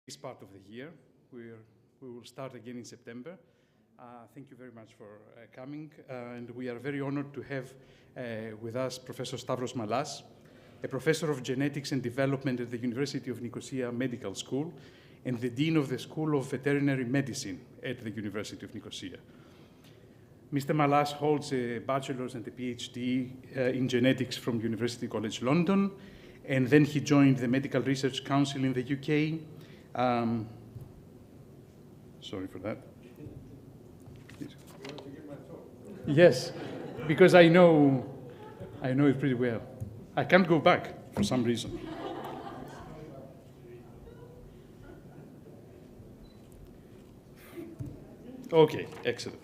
This part of the year. We will start again in September. Thank you very much for coming. And we are very honored to have with us Professor Stavros Malas, a professor of genetics and development at the University of Nicosia Medical School and the Dean of the School of Veterinary Medicine at the University of Nicosia. Mr. Malas holds a bachelor's and a PhD in genetics from University College London, and then he joined the Medical Research Council in the UK. Sorry for that. You want to give my talk? Yes, because I know it pretty well. I can't go back for some reason. Okay, excellent.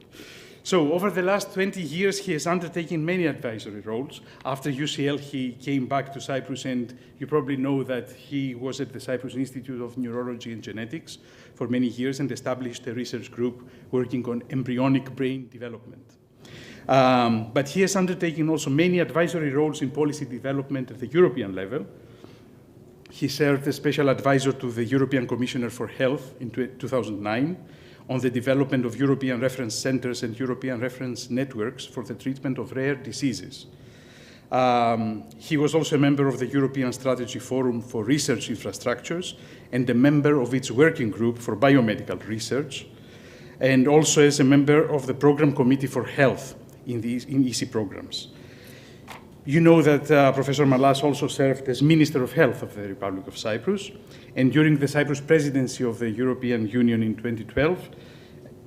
So over the last 20 years, he has undertaken many advisory roles. After UCL, he came back to Cyprus, and you probably know that he was at the Cyprus Institute of Neurology and Genetics for many years and established a research group working on embryonic brain development. But he has undertaken also many advisory roles in policy development at the European level. He served as special advisor to the European Commissioner for Health in 2009, on the development of European reference centers and European reference networks for the treatment of rare diseases. He was also a member of the European Strategy Forum for Research Infrastructures and a member of its working group for biomedical research, and also as a member of the Program Committee for Health in EC programs. You know that Professor Malas also served as Minister of Health of the Republic of Cyprus, and during the Cyprus presidency of the European Union in 2012,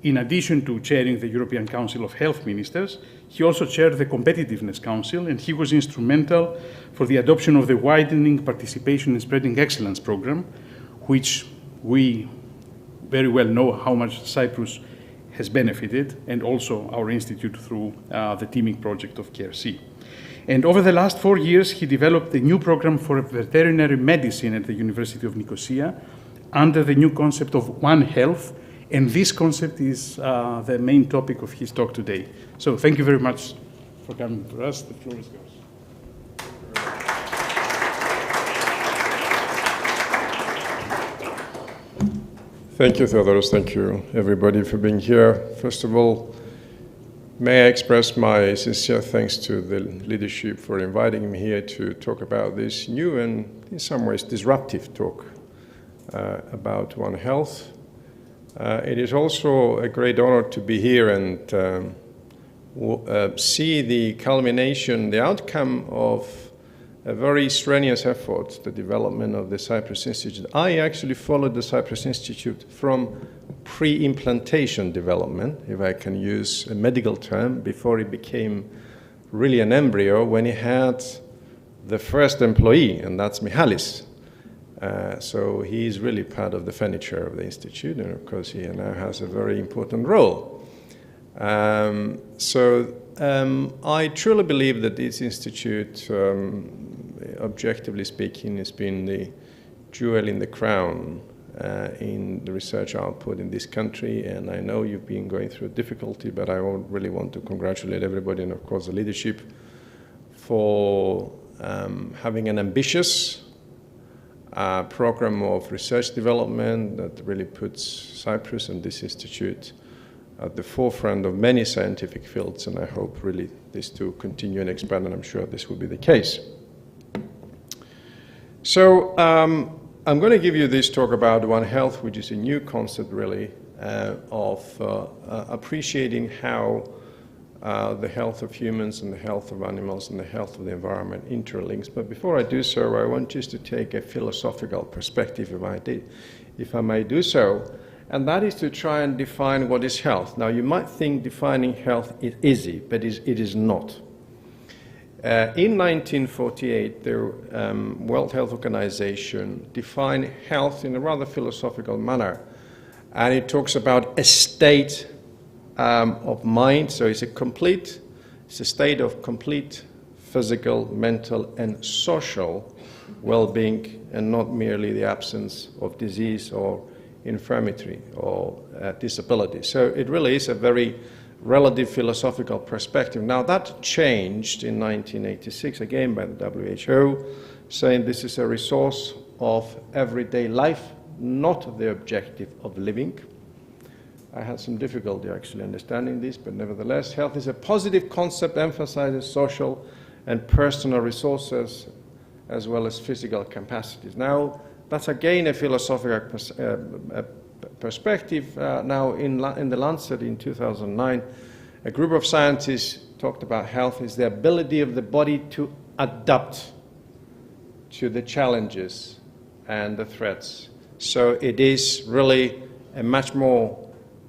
in addition to chairing the European Council of Health Ministers, he also chaired the Competitiveness Council, and he was instrumental for the adoption of the Widening Participation and Spreading Excellence program, which we very well know how much Cyprus has benefited, and also our institute through the teaming project of CareC. And over the last 4 years, he developed a new program for veterinary medicine at the University of Nicosia under the new concept of One Health, and this concept is the main topic of his talk today. So thank you very much for coming to us. The floor is yours. Thank you, Theodoros. Thank you, everybody, for being here. First of all, may I express my sincere thanks to the leadership for inviting me here to talk about this new and, in some ways, disruptive talk about One Health. It is also a great honor to be here and see the culmination, the outcome of a very strenuous effort, the development of the Cyprus Institute. I actually followed the Cyprus Institute from pre-implantation development, if I can use a medical term, before it became really an embryo, when it had the first employee, and that's Michalis. So he is really part of the furniture of the Institute, and of course he now has a very important role. I truly believe that this Institute, objectively speaking, has been the jewel in the crown in the research output in this country, and I know you've been going through difficulty, but I really want to congratulate everybody and of course the leadership for having an ambitious program of research development that really puts Cyprus and this institute at the forefront of many scientific fields, and I hope really this to continue and expand, and I'm sure this will be the case. So I'm going to give you this talk about One Health, which is a new concept really of appreciating how the health of humans and the health of animals and the health of the environment interlinks. But before I do so, I want just to take a philosophical perspective, if I may do so, and that is to try and define what is health. Now, you might think defining health is easy, but it is not. In 1948, the World Health Organization defined health in a rather philosophical manner, and it talks about a state of mind. So it's a state of complete physical, mental, and social well-being, and not merely the absence of disease or infirmity or disability. So it really is a very relative philosophical perspective. Now that changed in 1986, again by the WHO, saying this is a resource of everyday life not the objective of living. I had some difficulty actually understanding this, but nevertheless, health is a positive concept emphasizes social and personal resources as well as physical capacities. Now, that's again a philosophical perspective. Now, in the Lancet in 2009, a group of scientists talked about health is the ability of the body to adapt to the challenges and the threats. So it is really a much more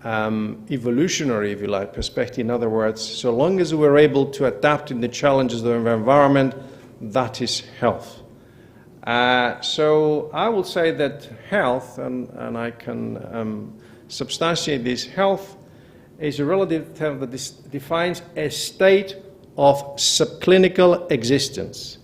evolutionary, if you like, perspective. In other words, so long as we're able to adapt to the challenges of the environment, that is health. So I will say that health, and I can substantiate this, health is a relative term that defines a state of subclinical existence,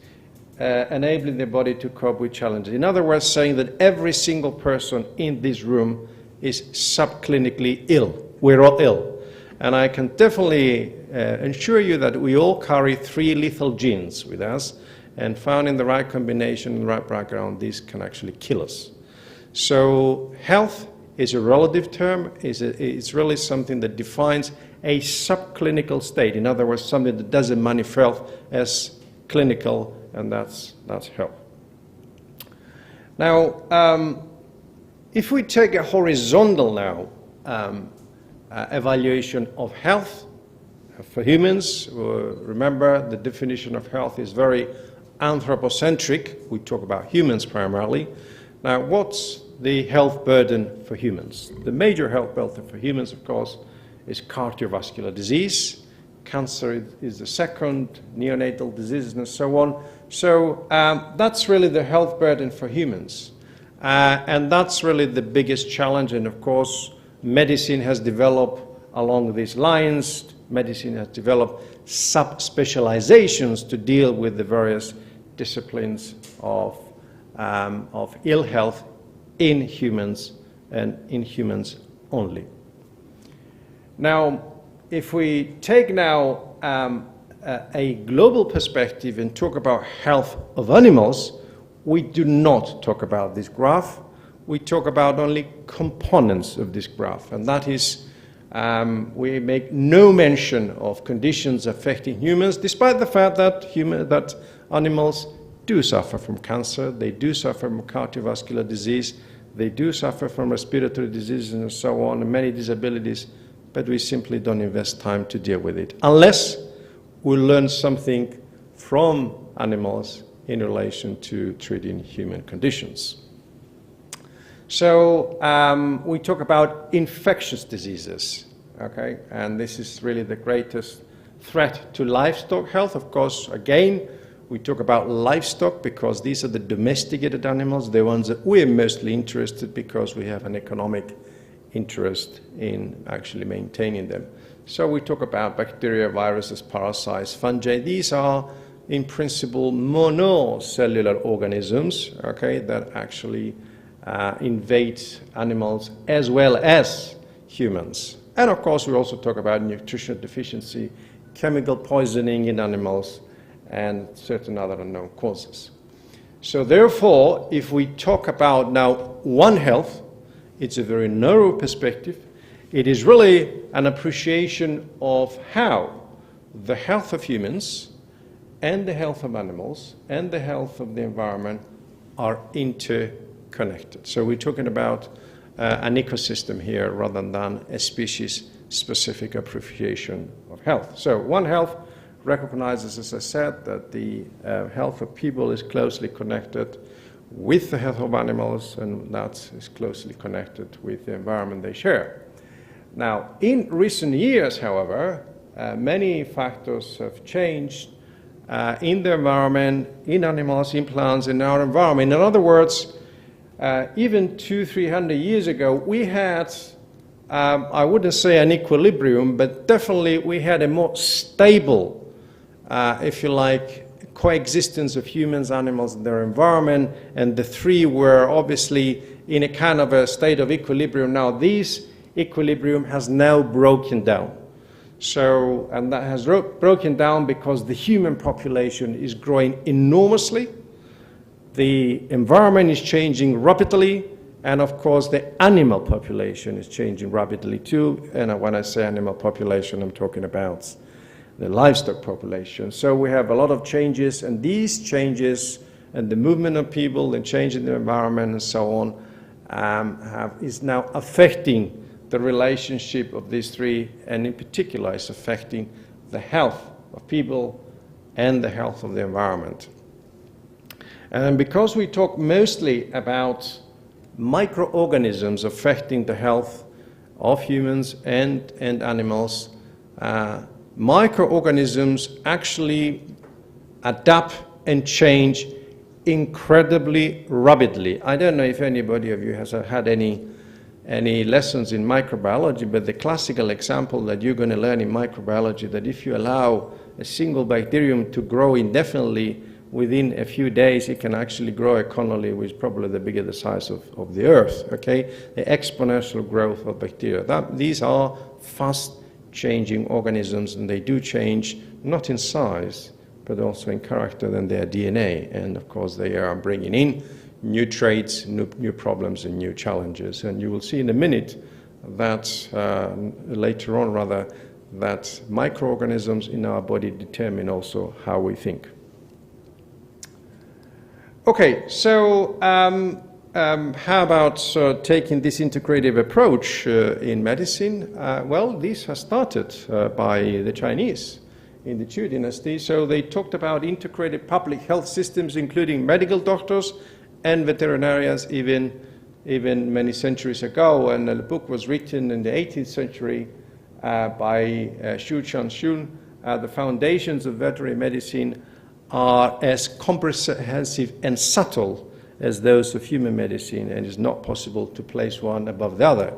enabling the body to cope with challenges. In other words, saying that every single person in this room is subclinically ill. We're all ill. And I can definitely assure you that we all carry 3 lethal genes with us, and found in the right combination, in the right background, these can actually kill us. So health is a relative term. It's really something that defines a subclinical state. In other words, something that doesn't manifest as clinical, and that's health. Now, if we take a horizontal now evaluation of health for humans, remember the definition of health is very anthropocentric. We talk about humans primarily. Now, what's the health burden for humans? The major health burden for humans, of course, is cardiovascular disease. Cancer is the second, neonatal diseases and so on. So that's really the health burden for humans. And that's really the biggest challenge. And of course, medicine has developed along these lines. Medicine has developed subspecializations to deal with the various disciplines of ill health in humans and in humans only. Now, if we take now a global perspective and talk about health of animals, we do not talk about this graph. We talk about only components of this graph, and that is we make no mention of conditions affecting humans, despite the fact that animals do suffer from cancer, they do suffer from cardiovascular disease, they do suffer from respiratory diseases and so on, and many disabilities, but we simply don't invest time to deal with it, unless we learn something from animals in relation to treating human conditions. So we talk about infectious diseases, okay? And this is really the greatest threat to livestock health. Of course, again, we talk about livestock because these are the domesticated animals, the ones that we're mostly interested because we have an economic interest in actually maintaining them. So we talk about bacteria, viruses, parasites, fungi. These are in principle monocellular organisms, okay, that actually invade animals as well as humans. And of course we also talk about nutritional deficiency, chemical poisoning in animals, and certain other unknown causes. So therefore, if we talk about now One Health, it's a very narrow perspective. It is really an appreciation of how the health of humans and the health of animals and the health of the environment are interconnected. So we're talking about an ecosystem here rather than a species-specific appreciation of health. So One Health recognizes, as I said, that the health of people is closely connected with the health of animals, and that is closely connected with the environment they share. Now, in recent years, however, many factors have changed in the environment, in animals, in plants, in our environment. In other words, even 200-300 years ago, we had, I wouldn't say an equilibrium, but definitely we had a more stable, if you like, coexistence of humans, animals, and their environment, and the three were obviously in a kind of a state of equilibrium. Now, this equilibrium has now broken down. So, and that has broken down because the human population is growing enormously, the environment is changing rapidly, And of course, the animal population is changing rapidly too. And when I say animal population, I'm talking about the livestock population. So we have a lot of changes, and these changes and the movement of people, the change in the environment and so on, is now affecting the relationship of these three, and in particular is affecting the health of people and the health of the environment. And because we talk mostly about microorganisms affecting the health of humans and animals, microorganisms actually adapt and change incredibly rapidly. I don't know if anybody of you has had any lessons in microbiology, but the classical example that you're going to learn in microbiology, that if you allow a single bacterium to grow indefinitely, within a few days it can actually grow a colony which is probably the bigger the size of the earth, okay? The exponential growth of bacteria. These are fast changing organisms, and they do change not in size but also in character and their DNA, and of course they are bringing in new traits, new problems and new challenges. And you will see in a minute that later on rather, that microorganisms in our body determine also how we think. Okay, so how about taking this integrative approach in medicine? Well, this has started by the Chinese in the Qu dynasty. So they talked about integrated public health systems, including medical doctors and veterinarians, even many centuries ago. And the book was written in the 18th century by Xu Changxun. The foundations of veterinary medicine are as comprehensive and subtle as those of human medicine, and it's not possible to place one above the other.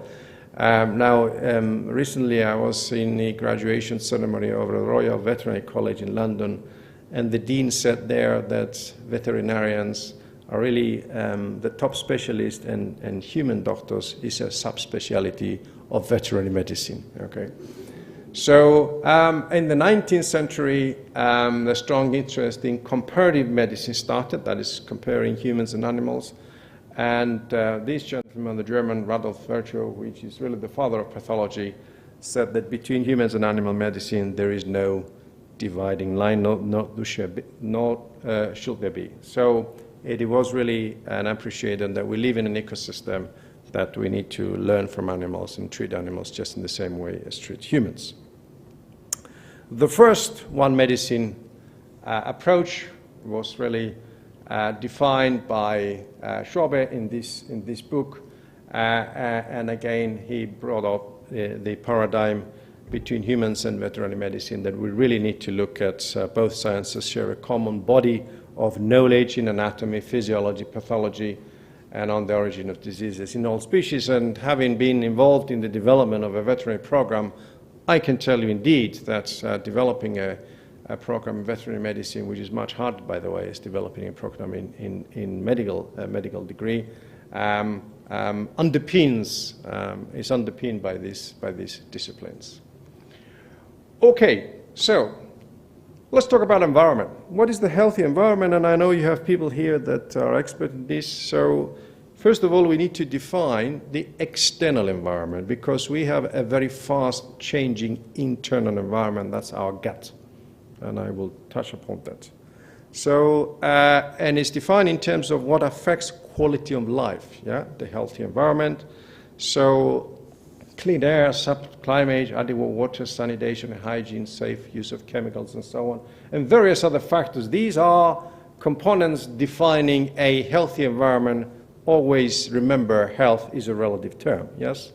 Recently I was in the graduation ceremony of the Royal Veterinary College in London, and the dean said there that veterinarians are really the top specialist, and human doctors is a subspecialty of veterinary medicine. Okay. So in the 19th century, the strong interest in comparative medicine started, that is comparing humans and animals. And this gentleman, the German Rudolf Virchow, which is really the father of pathology, said that between humans and animal medicine there is no dividing line, nor should there be. So it was really an appreciation that we live in an ecosystem that we need to learn from animals and treat animals just in the same way as treat humans. The first one medicine approach was really defined by Schwabe in this book, and again he brought up the paradigm between humans and veterinary medicine, that we really need to look at both sciences share a common body of knowledge in anatomy, physiology, pathology, and on the origin of diseases in all species. And having been involved in the development of a veterinary program, I can tell you indeed that developing a program in veterinary medicine, which is much harder, by the way, is developing a program in medical degree, is underpinned by these disciplines. Okay, so let's talk about environment. What is the healthy environment? And I know you have people here that are expert in this. So first of all, we need to define the external environment, because we have a very fast changing internal environment. That's our gut, and I will touch upon that. So, and it's defined in terms of what affects quality of life, yeah, the healthy environment. So clean air, climate, adequate water, sanitation, hygiene, safe use of chemicals, and so on, and various other factors. These are components defining a healthy environment. Always remember, health is a relative term, yes?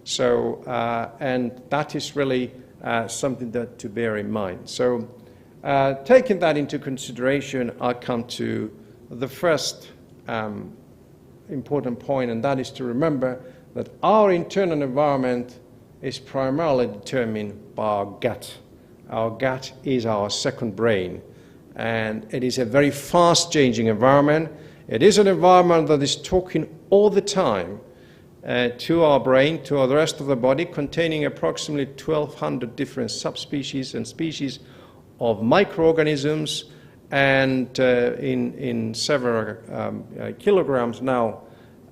So, and that is really something that to bear in mind. So, taking that into consideration, I come to the first important point, and that is to remember that our internal environment is primarily determined by our gut. Our gut is our second brain, and it is a very fast-changing environment. It is an environment that is talking all the time to our brain, to the rest of the body, containing approximately 1,200 different subspecies and species of microorganisms, and in several kilograms now,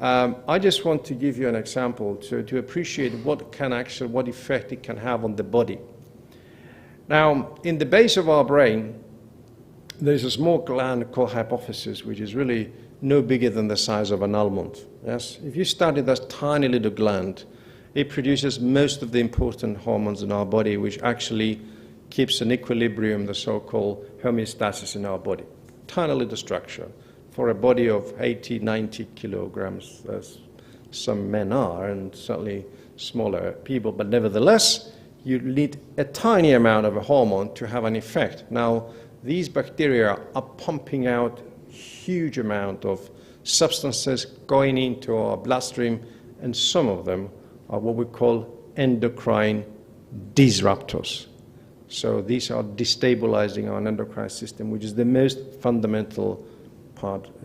I just want to give you an example to appreciate what effect it can have on the body. Now, in the base of our brain, there's a small gland called hypophysis, which is really no bigger than the size of an almond. Yes? If you study that tiny little gland, it produces most of the important hormones in our body, which actually keeps an equilibrium, the so-called homeostasis in our body. Tiny little structure. For a body of 80, 90 kilograms, as some men are, and certainly smaller people, but nevertheless, you need a tiny amount of a hormone to have an effect. Now, these bacteria are pumping out huge amount of substances going into our bloodstream, and some of them are what we call endocrine disruptors. So these are destabilizing our endocrine system, which is the most fundamental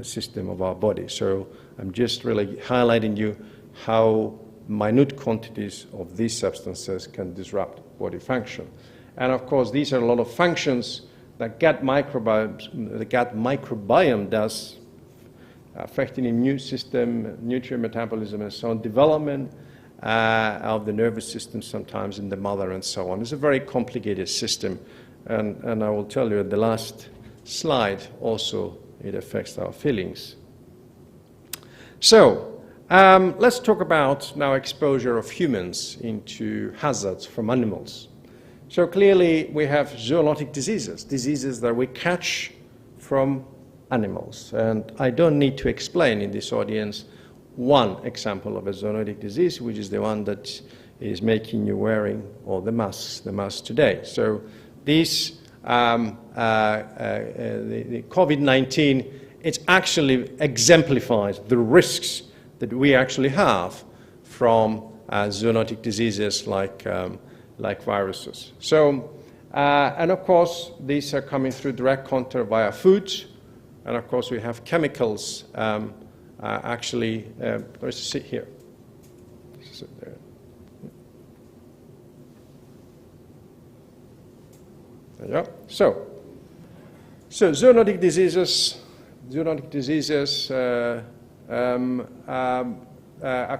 system of our body. So I'm just really highlighting you how minute quantities of these substances can disrupt body function. And of course, these are a lot of functions that the gut microbiome does, affecting immune system, nutrient metabolism, and so on, development of the nervous system sometimes in the mother and so on. It's a very complicated system. And I will tell you at the last slide also, it affects our feelings. So let's talk about now exposure of humans into hazards from animals. So clearly we have zoonotic diseases that we catch from animals. And I don't need to explain in this audience one example of a zoonotic disease, which is the one that is making you wearing all the masks today. So these the COVID-19, it actually exemplifies the risks that we actually have from zoonotic diseases like viruses. So, and of course, these are coming through direct contact via foods, and of course we have chemicals actually, let's sit here. Sit there. There you go. So zoonotic diseases are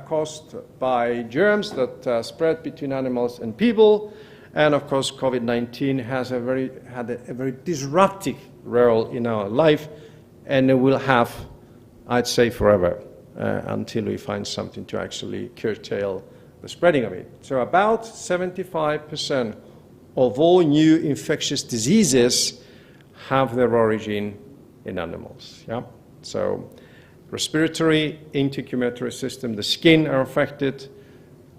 caused by germs that spread between animals and people, and of course COVID-19 has had a very disruptive role in our life, and it will have, I'd say, forever until we find something to actually curtail the spreading of it. So about 75% of all new infectious diseases have their origin in animals. Yeah? So respiratory, integumentary system, the skin are affected,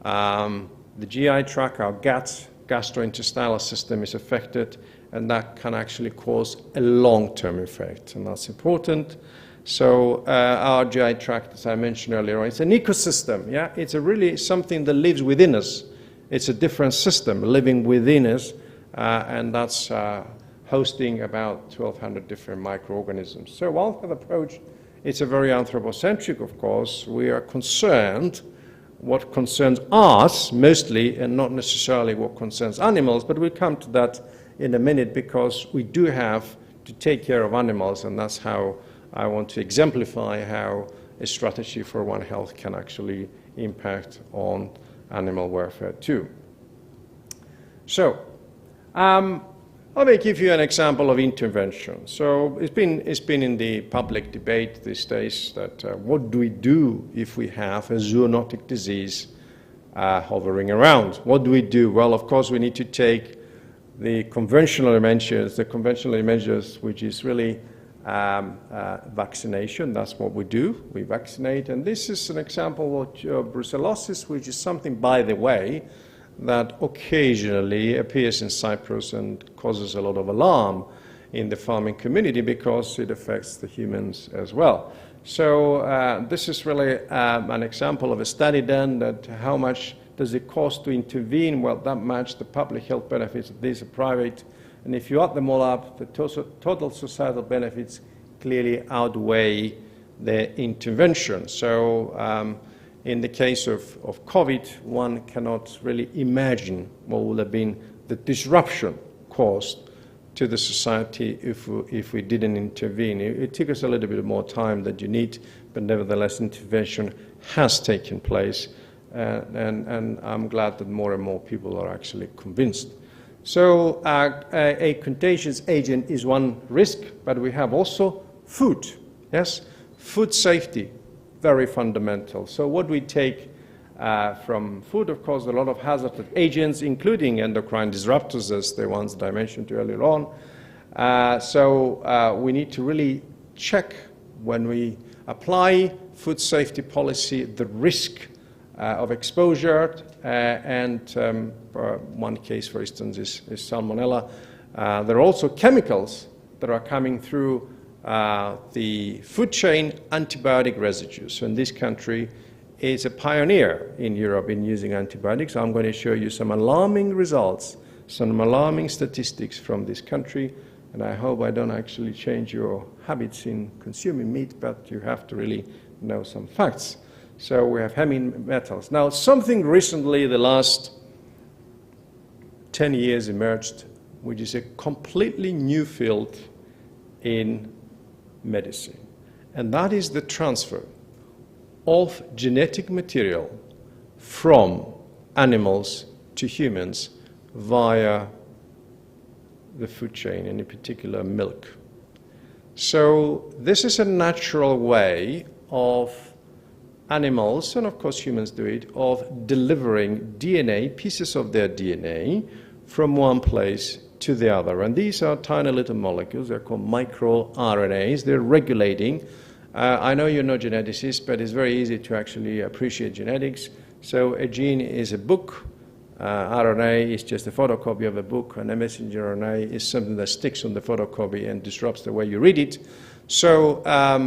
the GI tract, our gut, gastrointestinal system is affected, and that can actually cause a long-term effect, and that's important. So our GI tract, as I mentioned earlier, it's an ecosystem. Yeah? It's really something that lives within us. It's a different system living within us, and that's hosting about 1,200 different microorganisms. So One Health approach, it's a very anthropocentric, of course. We are concerned what concerns us mostly, and not necessarily what concerns animals, but we'll come to that in a minute, because we do have to take care of animals, and that's how I want to exemplify how a strategy for One Health can actually impact on animal welfare too. So, let me give you an example of intervention. So it's been in the public debate these days that what do we do if we have a zoonotic disease hovering around? What do we do? Well, of course, we need to take the conventional measures, which is really vaccination. That's what we do. We vaccinate. And this is an example of brucellosis, which is something, by the way, that occasionally appears in Cyprus and causes a lot of alarm in the farming community because it affects the humans as well. So this is really an example of a study done that how much does it cost to intervene? Well, that much the public health benefits. These are private. And if you add them all up, the total societal benefits clearly outweigh the intervention. So in the case of COVID, one cannot really imagine what would have been the disruption caused to the society if we didn't intervene. It took us a little bit more time than you need, but nevertheless intervention has taken place, and I'm glad that more and more people are actually convinced. So a contagious agent is one risk, but we have also food. Yes, food safety, very fundamental. So what we take from food, of course, a lot of hazardous agents, including endocrine disruptors, as the ones that I mentioned earlier on. So we need to really check when we apply food safety policy the risk of exposure, and one case, for instance, is salmonella. There are also chemicals that are coming through the food chain, antibiotic residues. So in this country, is a pioneer in Europe in using antibiotics. I'm going to show you some alarming results, some alarming statistics from this country, and I hope I don't actually change your habits in consuming meat, but you have to really know some facts. So we have heavy metals. Now, something recently, the last 10 years emerged, which is a completely new field in medicine, and that is the transfer of genetic material from animals to humans via the food chain, and in particular milk. So this is a natural way of animals, and of course humans do it, of delivering DNA, pieces of their DNA, from one place to the other. And these are tiny little molecules. They're called microRNAs. They're regulating. I know you're not geneticists, but it's very easy to actually appreciate genetics. So a gene is a book. RNA is just a photocopy of a book, and a messenger RNA is something that sticks on the photocopy and disrupts the way you read it. So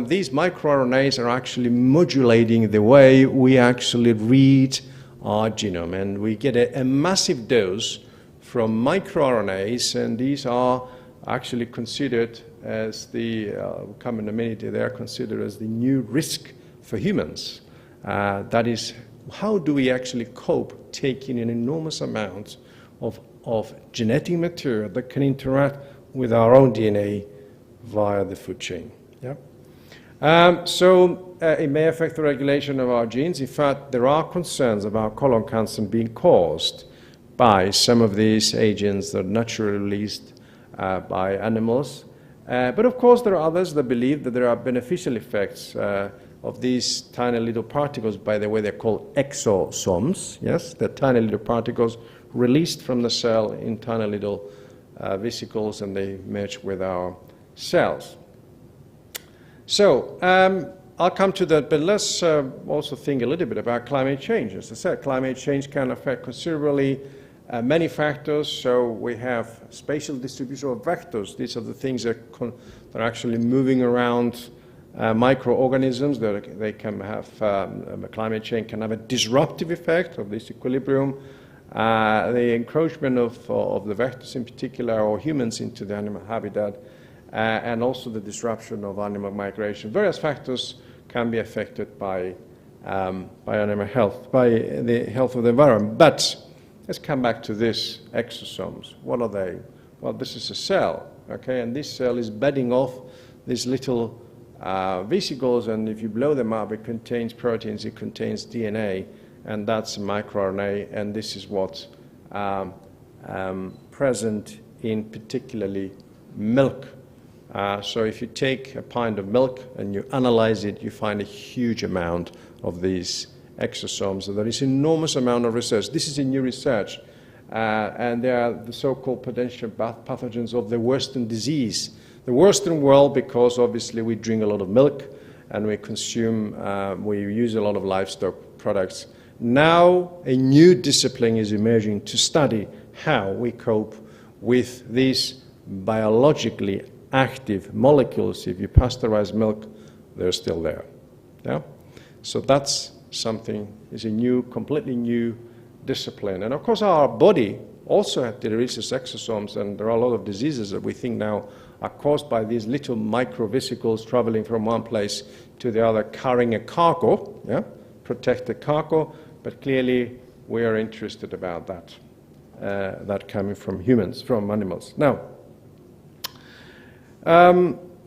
these microRNAs are actually modulating the way we actually read our genome, and we get a massive dose from microRNAs, and these are actually considered as the, we'll come in a minute, they are considered as the new risk for humans. That is, how do we actually cope taking an enormous amount of genetic material that can interact with our own DNA via the food chain? Yeah. So it may affect the regulation of our genes. In fact, there are concerns about colon cancer being caused by some of these agents that are naturally released by animals. But of course, there are others that believe that there are beneficial effects of these tiny little particles. By the way, they're called exosomes. Yes, they're tiny little particles released from the cell in tiny little vesicles, and they merge with our cells. So I'll come to that, but let's also think a little bit about climate change. As I said, climate change can affect considerably many factors. So we have spatial distribution of vectors. These are the things that are actually moving around microorganisms. They can have, climate change can have a disruptive effect of this equilibrium. The encroachment of the vectors in particular, or humans, into the animal habitat, and also the disruption of animal migration. Various factors can be affected by animal health, by the health of the environment. But let's come back to this exosomes. What are they? Well, this is a cell, okay, and this cell is bedding off these little vesicles, and if you blow them up, it contains proteins, it contains DNA, and that's a microRNA, and this is what's present in particularly milk. So if you take a pint of milk and you analyze it, you find a huge amount of these exosomes. So there is an enormous amount of research. This is a new research, and they are the so-called potential pathogens of the Western disease. The Western world, because obviously we drink a lot of milk and we consume, we use a lot of livestock products. Now a new discipline is emerging to study how we cope with these biologically active molecules. If you pasteurize milk, they're still there. Yeah? So that's something, is a new, completely new discipline. And of course our body also releases exosomes, and there are a lot of diseases that we think now are caused by these little microvesicles traveling from one place to the other, carrying a cargo, yeah? Protected cargo, but clearly we are interested about that, that coming from humans, from animals. Now,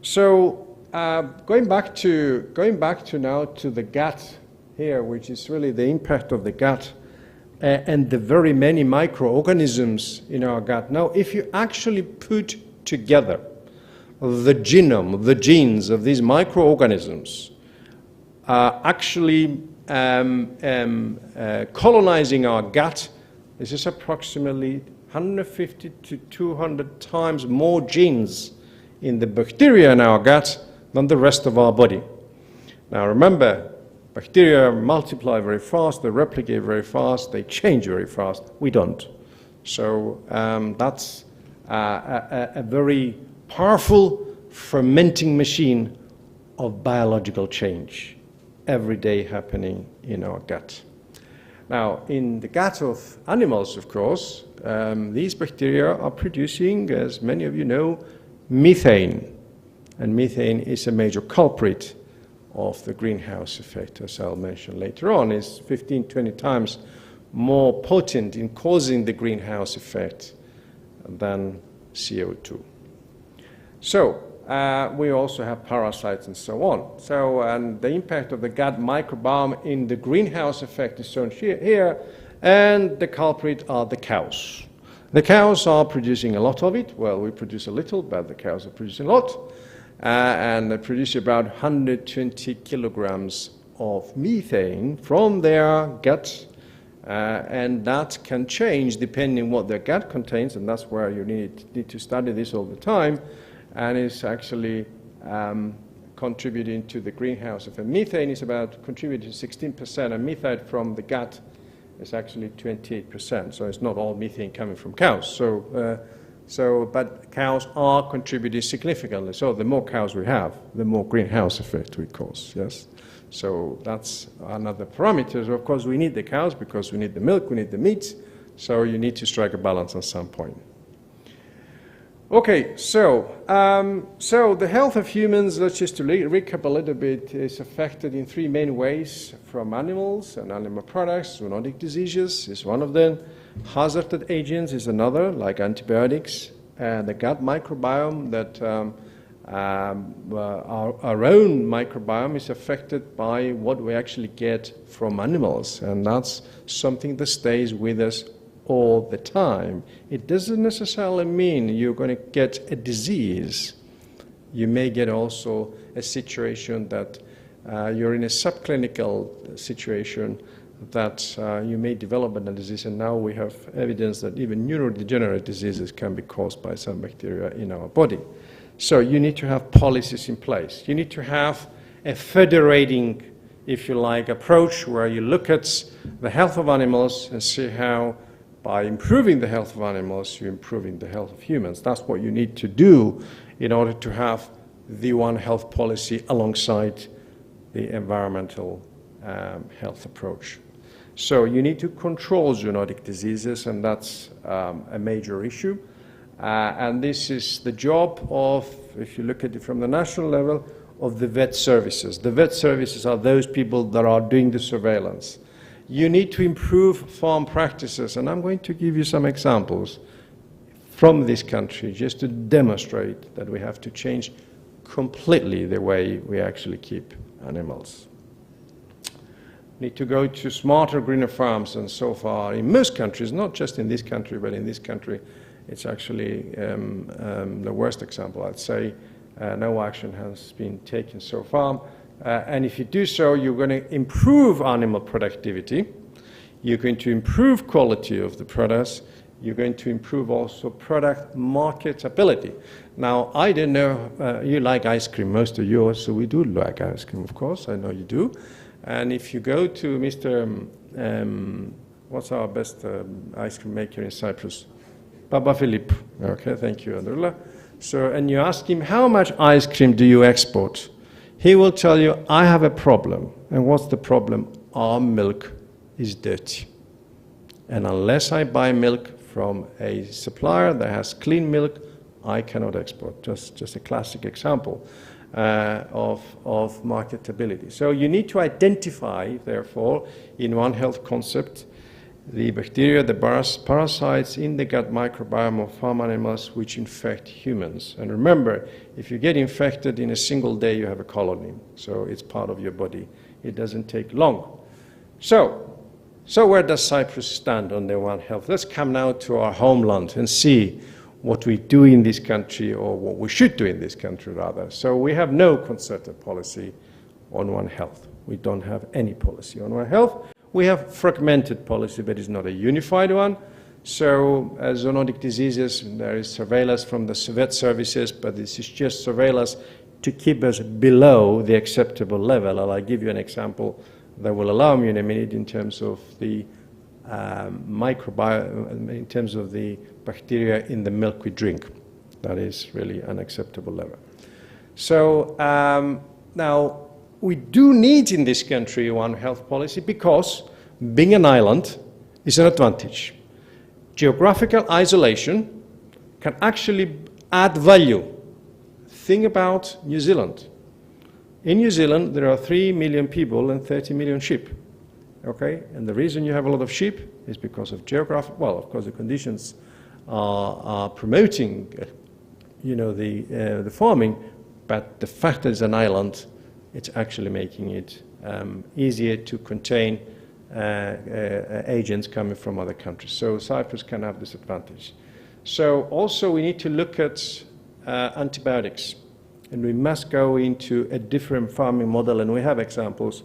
so going back to now to the gut here, which is really the impact of the gut and the very many microorganisms in our gut. Now, if you actually put together the genome, the genes of these microorganisms, actually colonizing our gut, this is approximately 150 to 200 times more genes in the bacteria in our gut than the rest of our body. Now remember, bacteria multiply very fast, they replicate very fast, they change very fast. We don't. So that's a very powerful fermenting machine of biological change every day happening in our gut. Now, in the gut of animals, of course, these bacteria are producing, as many of you know, methane. And methane is a major culprit of the greenhouse effect, as I'll mention later on. It's 15, 20 times more potent in causing the greenhouse effect than CO2. So, we also have parasites and so on. So, and the impact of the gut microbiome in the greenhouse effect is shown here, and the culprit are the cows. The cows are producing a lot of it. Well, we produce a little, but the cows are producing a lot. And they produce about 120 kilograms of methane from their gut. And that can change depending what their gut contains, and that's where you need to study this all the time. And it's actually contributing to the greenhouse effect. Methane is about contributing to 16%, and methane from the gut is actually 28%. So it's not all methane coming from cows. But cows are contributing significantly. So the more cows we have, the more greenhouse effect we cause. Yes. So that's another parameter. So of course, we need the cows because we need the milk, we need the meat. So you need to strike a balance at some point. Okay, so the health of humans, let's just to recap a little bit, is affected in three main ways: from animals and animal products. Zoonotic diseases is one of them. Hazardous agents is another, like antibiotics. And the gut microbiome, that our own microbiome is affected by what we actually get from animals. And that's something that stays with us all the time. It doesn't necessarily mean you're going to get a disease. You may get also a situation that you're in a subclinical situation that you may develop a disease, and now we have evidence that even neurodegenerative diseases can be caused by some bacteria in our body. So you need to have policies in place. You need to have a federating, if you like, approach where you look at the health of animals and see how by improving the health of animals, you're improving the health of humans. That's what you need to do in order to have the One Health policy alongside the environmental health approach. So you need to control zoonotic diseases, and that's a major issue. And this is the job of, if you look at it from the national level, of the vet services. The vet services are those people that are doing the surveillance. You need to improve farm practices, and I'm going to give you some examples from this country just to demonstrate that we have to change completely the way we actually keep animals. We need to go to smarter, greener farms, and so far in most countries, not just in this country, but in this country, it's actually the worst example, I'd say. No action has been taken so far. And if you do so, you're going to improve animal productivity, you're going to improve quality of the products, you're going to improve also product marketability. Now, I don't know, you like ice cream, most of you, so we do like ice cream, of course, I know you do. And if you go to Mr. What's our best ice cream maker in Cyprus? Baba Philip. Okay, thank you, Andrula. So, and you ask him, how much ice cream do you export? He will tell you, I have a problem. And what's the problem? Our milk is dirty. And unless I buy milk from a supplier that has clean milk, I cannot export. Just a classic example of marketability. So you need to identify, therefore, in One Health concept, the bacteria, the parasites in the gut microbiome of farm animals which infect humans. And remember, if you get infected in a single day, you have a colony. So it's part of your body. It doesn't take long. So where does Cyprus stand on the One Health? Let's come now to our homeland and see what we do in this country, or what we should do in this country, rather. So we have no concerted policy on One Health. We don't have any policy on One Health. We have fragmented policy, but it's not a unified one. So as zoonotic diseases, there is surveillance from the vet services, but this is just surveillance to keep us below the acceptable level. And I'll give you an example that will allow me in a minute in terms of the microbiome, in terms of the bacteria in the milk we drink. That is really unacceptable level. So now, we do need in this country One Health policy because being an island is an advantage. Geographical isolation can actually add value. Think about New Zealand. In New Zealand, there are 3 million people and 30 million sheep. Okay? And the reason you have a lot of sheep is because of geographic, well, of course, the conditions are promoting, the farming, but the fact that it's an island, it's actually making it easier to contain agents coming from other countries. So Cyprus can have this advantage. So also we need to look at antibiotics, and we must go into a different farming model, and we have examples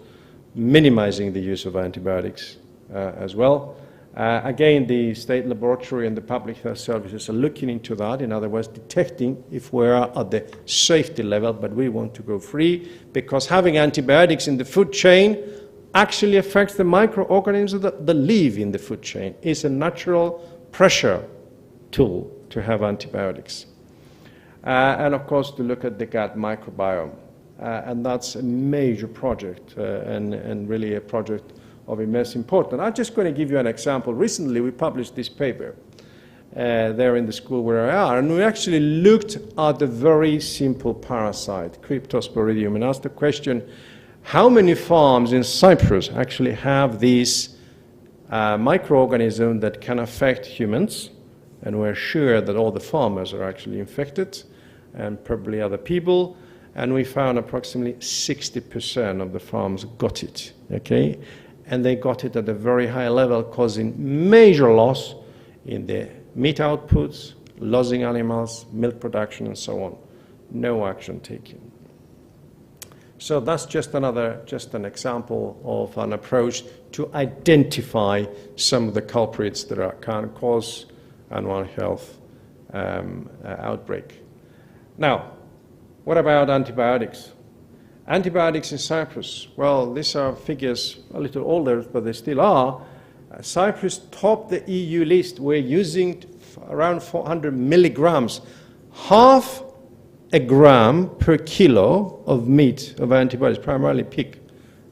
minimizing the use of antibiotics as well. Again, the state laboratory and the public health services are looking into that, in other words, detecting if we are at the safety level, but we want to go free, because having antibiotics in the food chain actually affects the microorganisms that live in the food chain. It's a natural pressure tool to have antibiotics. And of course, to look at the gut microbiome. And that's a major project and really a project of immense importance. I'm just going to give you an example. Recently, we published this paper there in the school where I are, and we actually looked at a very simple parasite, Cryptosporidium, and asked the question, how many farms in Cyprus actually have these microorganisms that can affect humans? And we're sure that all the farmers are actually infected, and probably other people. And we found approximately 60% of the farms got it, okay? And they got it at a very high level, causing major loss in the meat outputs, losing animals, milk production, and so on. No action taken. So that's just an example of an approach to identify some of the culprits that can cause an One Health outbreak. Now, what about antibiotics? Antibiotics in Cyprus, well, these are figures a little older, but they still are. Cyprus topped the EU list. We're using around 400 milligrams, half a gram per kilo of meat of antibiotics, primarily pig.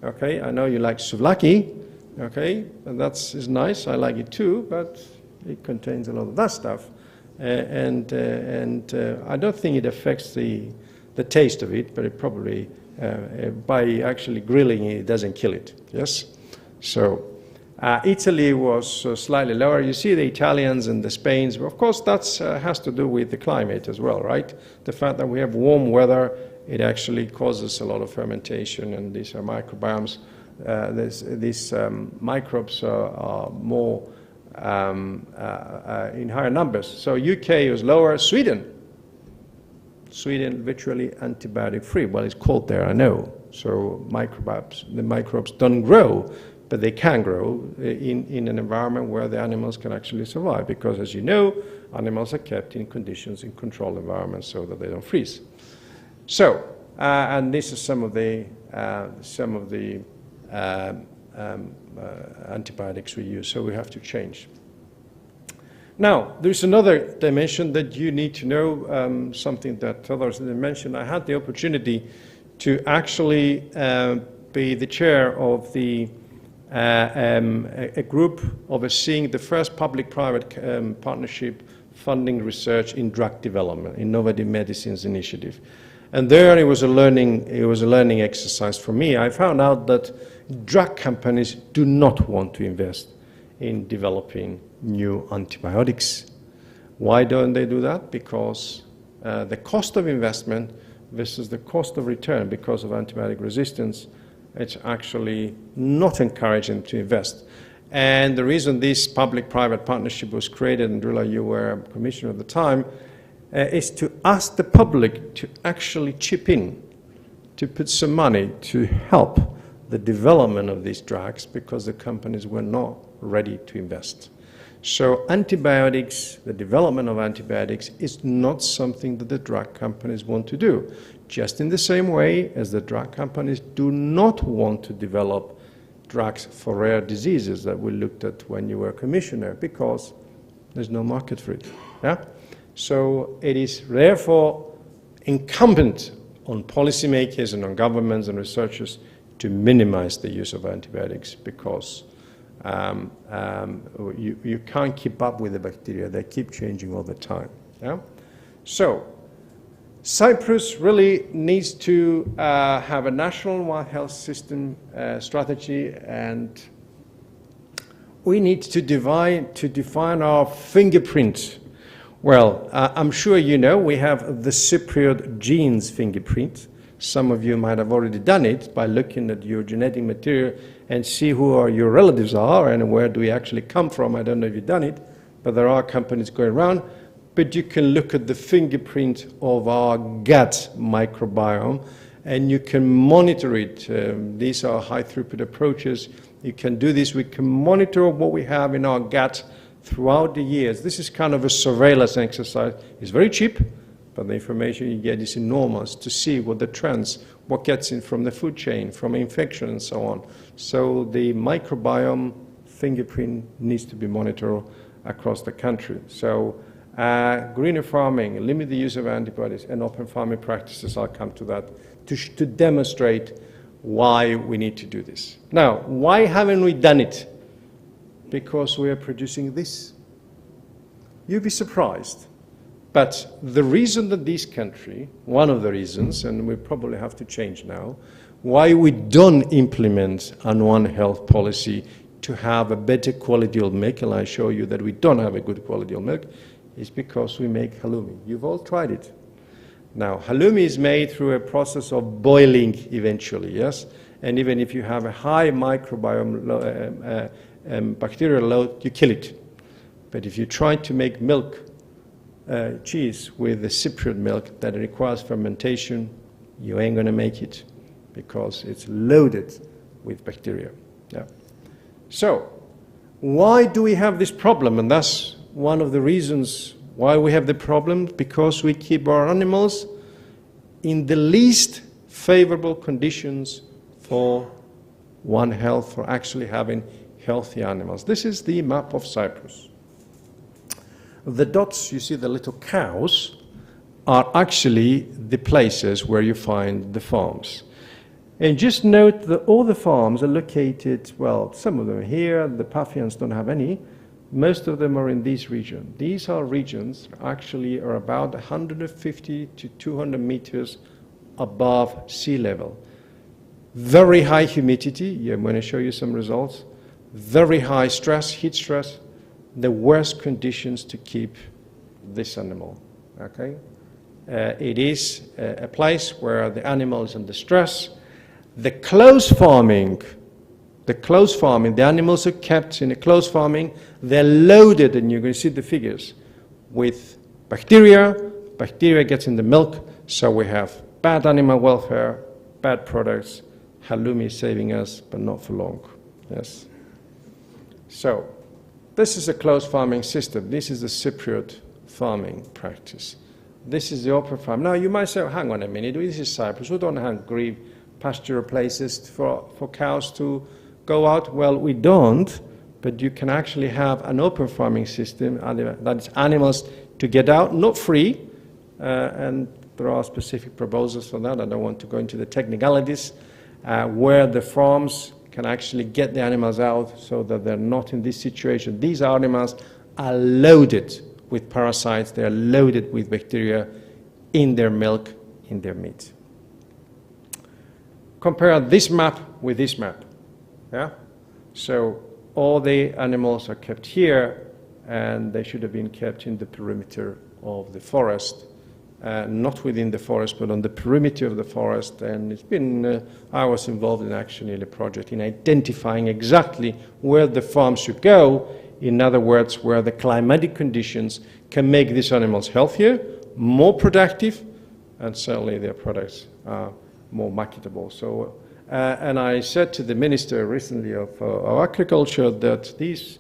Okay, I know you like souvlaki, okay, and is nice, I like it too, but it contains a lot of that stuff. And I don't think it affects the taste of it, but it probably, by actually grilling it, doesn't kill it, yes? So Italy was slightly lower. You see the Italians and the Spains, of course that has to do with the climate as well, right? The fact that we have warm weather, it actually causes a lot of fermentation, and these are microbiomes. These microbes are more in higher numbers. So UK was lower. Sweden virtually antibiotic free. Well, it's cold there, I know. So the microbes don't grow, but they can grow in an environment where the animals can actually survive, because as you know, animals are kept in conditions, in controlled environments, so that they don't freeze. So, and this is some of the antibiotics we use, so we have to change. Now, there's another dimension that you need to know, something that others didn't mention. I had the opportunity to actually be the chair of a group overseeing the first public-private partnership funding research in drug development, innovative medicines initiative. And there it was a learning exercise for me. I found out that drug companies do not want to invest in developing new antibiotics. Why don't they do that? Because the cost of investment versus the cost of return because of antibiotic resistance, it's actually not encouraging to invest. And the reason this public-private partnership was created, and Drula, you were commissioner at the time, is to ask the public to actually chip in, to put some money to help the development of these drugs because the companies were not ready to invest. So antibiotics, the development of antibiotics is not something that the drug companies want to do, just in the same way as the drug companies do not want to develop drugs for rare diseases that we looked at when you were commissioner, because there's no market for it. Yeah? So it is therefore incumbent on policymakers and on governments and researchers to minimize the use of antibiotics, because you can't keep up with the bacteria. They keep changing all the time. Yeah? So Cyprus really needs to have a national One Health system strategy, and we need to define our fingerprint. Well, I'm sure you know we have the Cypriot genes fingerprint. Some of you might have already done it by looking at your genetic material and see who your relatives are and where do we actually come from. I don't know if you've done it, but there are companies going around. But you can look at the fingerprint of our gut microbiome and you can monitor it. These are high throughput approaches. You can do this. We can monitor what we have in our gut throughout the years. This is kind of a surveillance exercise. It's very cheap, but the information you get is enormous to see what the trends, what gets in from the food chain, from infection and so on. So the microbiome fingerprint needs to be monitored across the country. So greener farming, limit the use of antibiotics, and open farming practices, I'll come to that, to demonstrate why we need to do this. Now, why haven't we done it? Because we are producing this. You'd be surprised. But the reason that this country, one of the reasons, and we probably have to change now, why we don't implement a One Health policy to have a better quality of milk, and I show you that we don't have a good quality of milk, is because we make halloumi. You've all tried it. Now, halloumi is made through a process of boiling eventually, yes? And even if you have a high microbiome bacterial load, you kill it. But if you try to make milk, cheese with the Cypriot milk that requires fermentation, you ain't going to make it because it's loaded with bacteria. Yeah. So, why do we have this problem? And that's one of the reasons why we have the problem, because we keep our animals in the least favorable conditions for One Health, for actually having healthy animals. This is the map of Cyprus. The dots, you see the little cows, are actually the places where you find the farms. And just note that all the farms are located, well, some of them are here, the Parthians don't have any. Most of them are in this region. These are regions actually are about 150 to 200 meters above sea level. Very high humidity. Yeah, I'm going to show you some results. Very high stress, heat stress. The worst conditions to keep this animal. Okay, it is a place where the animal is under stress. The close farming. The animals are kept in a close farming, they're loaded, and you're going to see the figures, with bacteria. Bacteria gets in the milk, so we have bad animal welfare, bad products. Halloumi is saving us, but not for long. Yes. So, this is a closed farming system. This is the Cypriot farming practice. This is the open farm. Now, you might say, hang on a minute, this is Cyprus. We don't have green pasture places for cows to go out. Well, we don't, but you can actually have an open farming system that is animals to get out, not free, and there are specific proposals for that. I don't want to go into the technicalities, where the farms can actually get the animals out so that they're not in this situation. These animals are loaded with parasites, they are loaded with bacteria in their milk, in their meat. Compare this map with this map. Yeah? So all the animals are kept here, and they should have been kept in the perimeter of the forest, not within the forest, but on the perimeter of the forest. And it's been, I was involved in actually the project in identifying exactly where the farm should go. In other words, where the climatic conditions can make these animals healthier, more productive, and certainly their products are more marketable. So, and I said to the Minister recently of Agriculture that this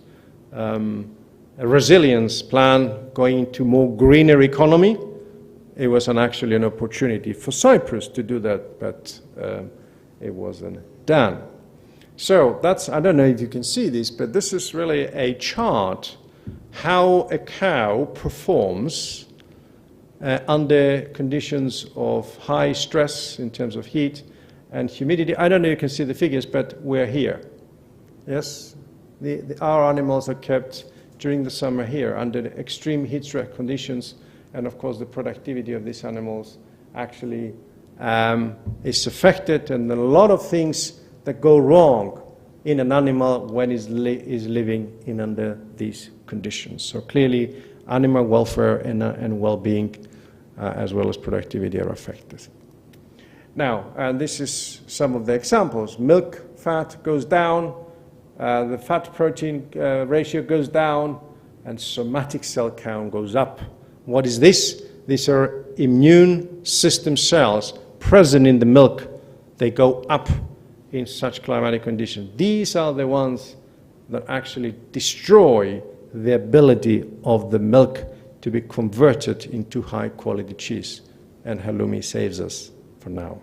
resilience plan going to more greener economy, it was actually an opportunity for Cyprus to do that, but it wasn't done. So that's, I don't know if you can see this, but this is really a chart how a cow performs under conditions of high stress in terms of heat and humidity. I don't know if you can see the figures, but we're here. Yes, our animals are kept during the summer here under the extreme heat stress conditions, and of course the productivity of these animals actually is affected, and a lot of things that go wrong in an animal when it is living in under these conditions. So clearly animal welfare and well-being as well as productivity are affected. Now, and this is some of the examples. Milk fat goes down, the fat-protein ratio goes down, and somatic cell count goes up. What is this? These are immune system cells present in the milk. They go up in such climatic conditions. These are the ones that actually destroy the ability of the milk to be converted into high-quality cheese, and halloumi saves us for now.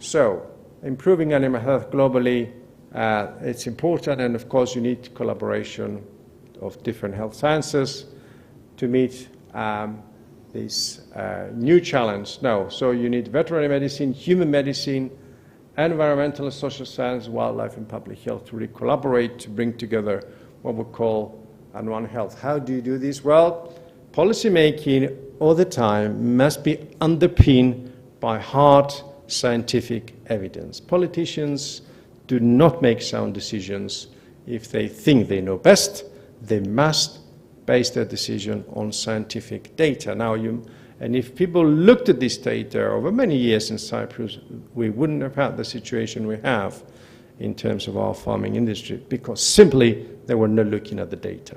So, improving animal health globally, it's important, and of course you need collaboration of different health sciences to meet this new challenge. No, so you need veterinary medicine, human medicine, environmental and social science, wildlife and public health to really collaborate to bring together what we call One Health. How do you do this? Well, policy making all the time must be underpinned by hard scientific evidence. Politicians do not make sound decisions if they think they know best. They must base their decision on scientific data. Now, and if people looked at this data over many years in Cyprus, we wouldn't have had the situation we have in terms of our farming industry, because simply they were not looking at the data.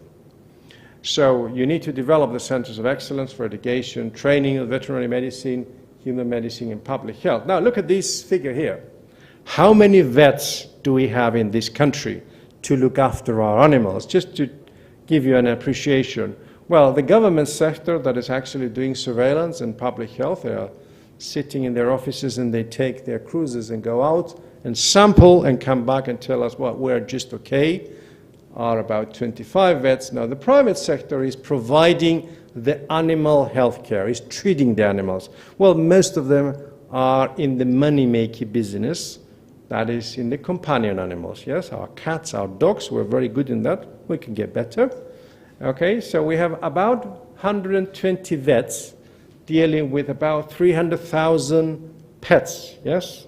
So you need to develop the centers of excellence for education, training of veterinary medicine, human medicine, and public health. Now look at this figure here. How many vets do we have in this country to look after our animals? Just to give you an appreciation. Well, the government sector that is actually doing surveillance and public health, they are sitting in their offices and they take their cruises and go out and sample and come back and tell us, well, we're just okay, are about 25 vets. Now, the private sector is providing the animal health care, is treating the animals. Well, most of them are in the money-making business, that is in the companion animals, yes, our cats, our dogs, we're very good in that, we can get better. Okay, so we have about 120 vets dealing with about 300,000 pets, yes?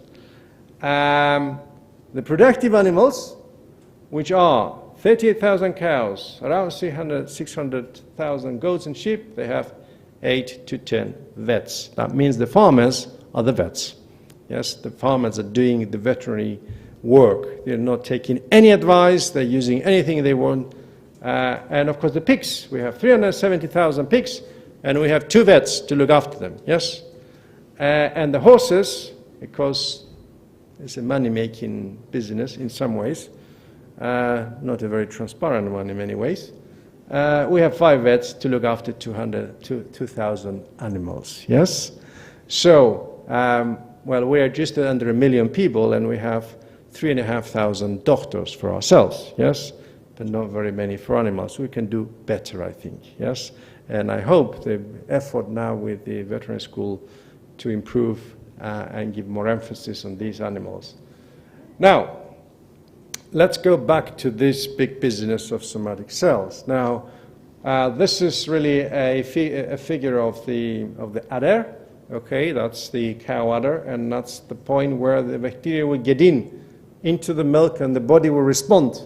The productive animals, which are 38,000 cows, around 600,000 goats and sheep, they have 8 to 10 vets. That means the farmers are the vets. Yes, the farmers are doing the veterinary work. They're not taking any advice, they're using anything they want. And of course the pigs, we have 370,000 pigs, and we have 2 vets to look after them, yes? And the horses, because it's a money-making business in some ways, not a very transparent one in many ways, we have 5 vets to look after 2,000 animals, yes? So, well, we are just under 1 million people, and we have 3,500 doctors for ourselves, yes? But not very many for animals. We can do better, I think, yes? And I hope the effort now with the veterinary school to improve and give more emphasis on these animals. Now, let's go back to this big business of somatic cells. Now, this is really a figure of the udder. Okay, that's the cow udder, and that's the point where the bacteria will get in into the milk and the body will respond.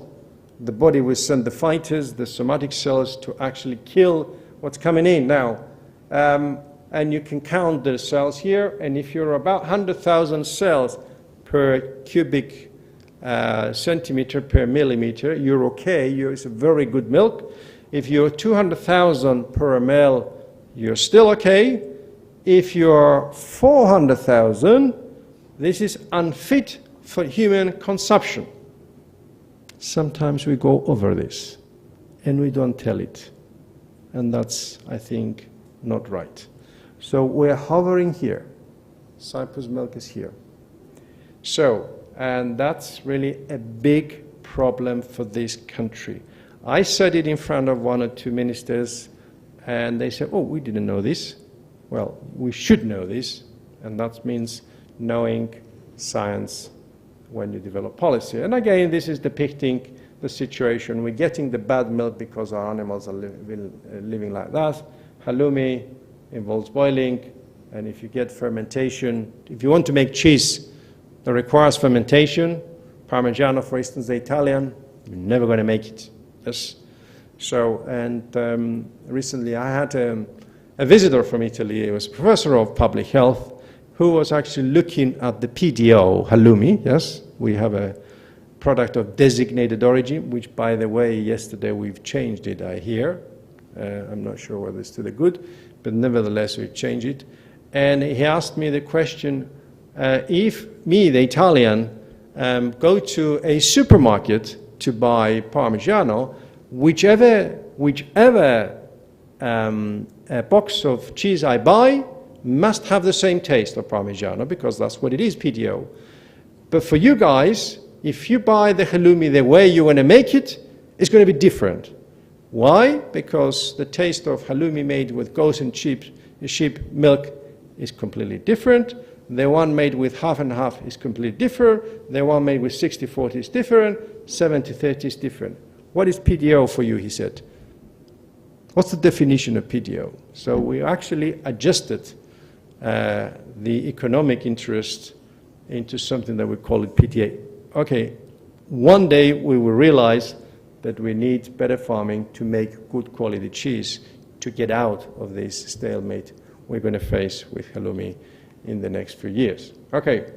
The body will send the fighters, the somatic cells, to actually kill what's coming in now. And you can count the cells here, and if you're about 100,000 cells per cubic centimeter per millimeter, you're okay. It's a very good milk. If you're 200,000 per ml, you're still okay. If you're 400,000, this is unfit for human consumption. Sometimes we go over this, and we don't tell it. And that's, I think, not right. So we're hovering here. Cyprus milk is here. So, and that's really a big problem for this country. I said it in front of 1 or 2 ministers, and they said, oh, we didn't know this. Well, we should know this, and that means knowing science when you develop policy. And again, this is depicting the situation. We're getting the bad milk because our animals are living like that. Halloumi involves boiling, and if you get fermentation, if you want to make cheese that requires fermentation, Parmigiano, for instance, the Italian, you're never going to make it. Yes. So, and recently I had a visitor from Italy. He was a professor of public health who was actually looking at the PDO, halloumi. Yes, we have a product of designated origin, which, by the way, yesterday we've changed it, I hear. I'm not sure whether it's to the good, but nevertheless we've changed it. And he asked me the question, if me, the Italian, go to a supermarket to buy Parmigiano, whichever box of cheese I buy must have the same taste of Parmigiano, because that's what it is, PDO. But for you guys, if you buy the halloumi the way you want to make it, it's going to be different. Why? Because the taste of halloumi made with goat and sheep milk is completely different. The one made with half and half is completely different. The one made with 60-40 is different. 70-30 is different. What is PDO for you, he said. What's the definition of PDO? So we actually adjusted the economic interest into something that we call it PTA. Okay, one day we will realize that we need better farming to make good quality cheese to get out of this stalemate we're going to face with halloumi in the next few years. Okay,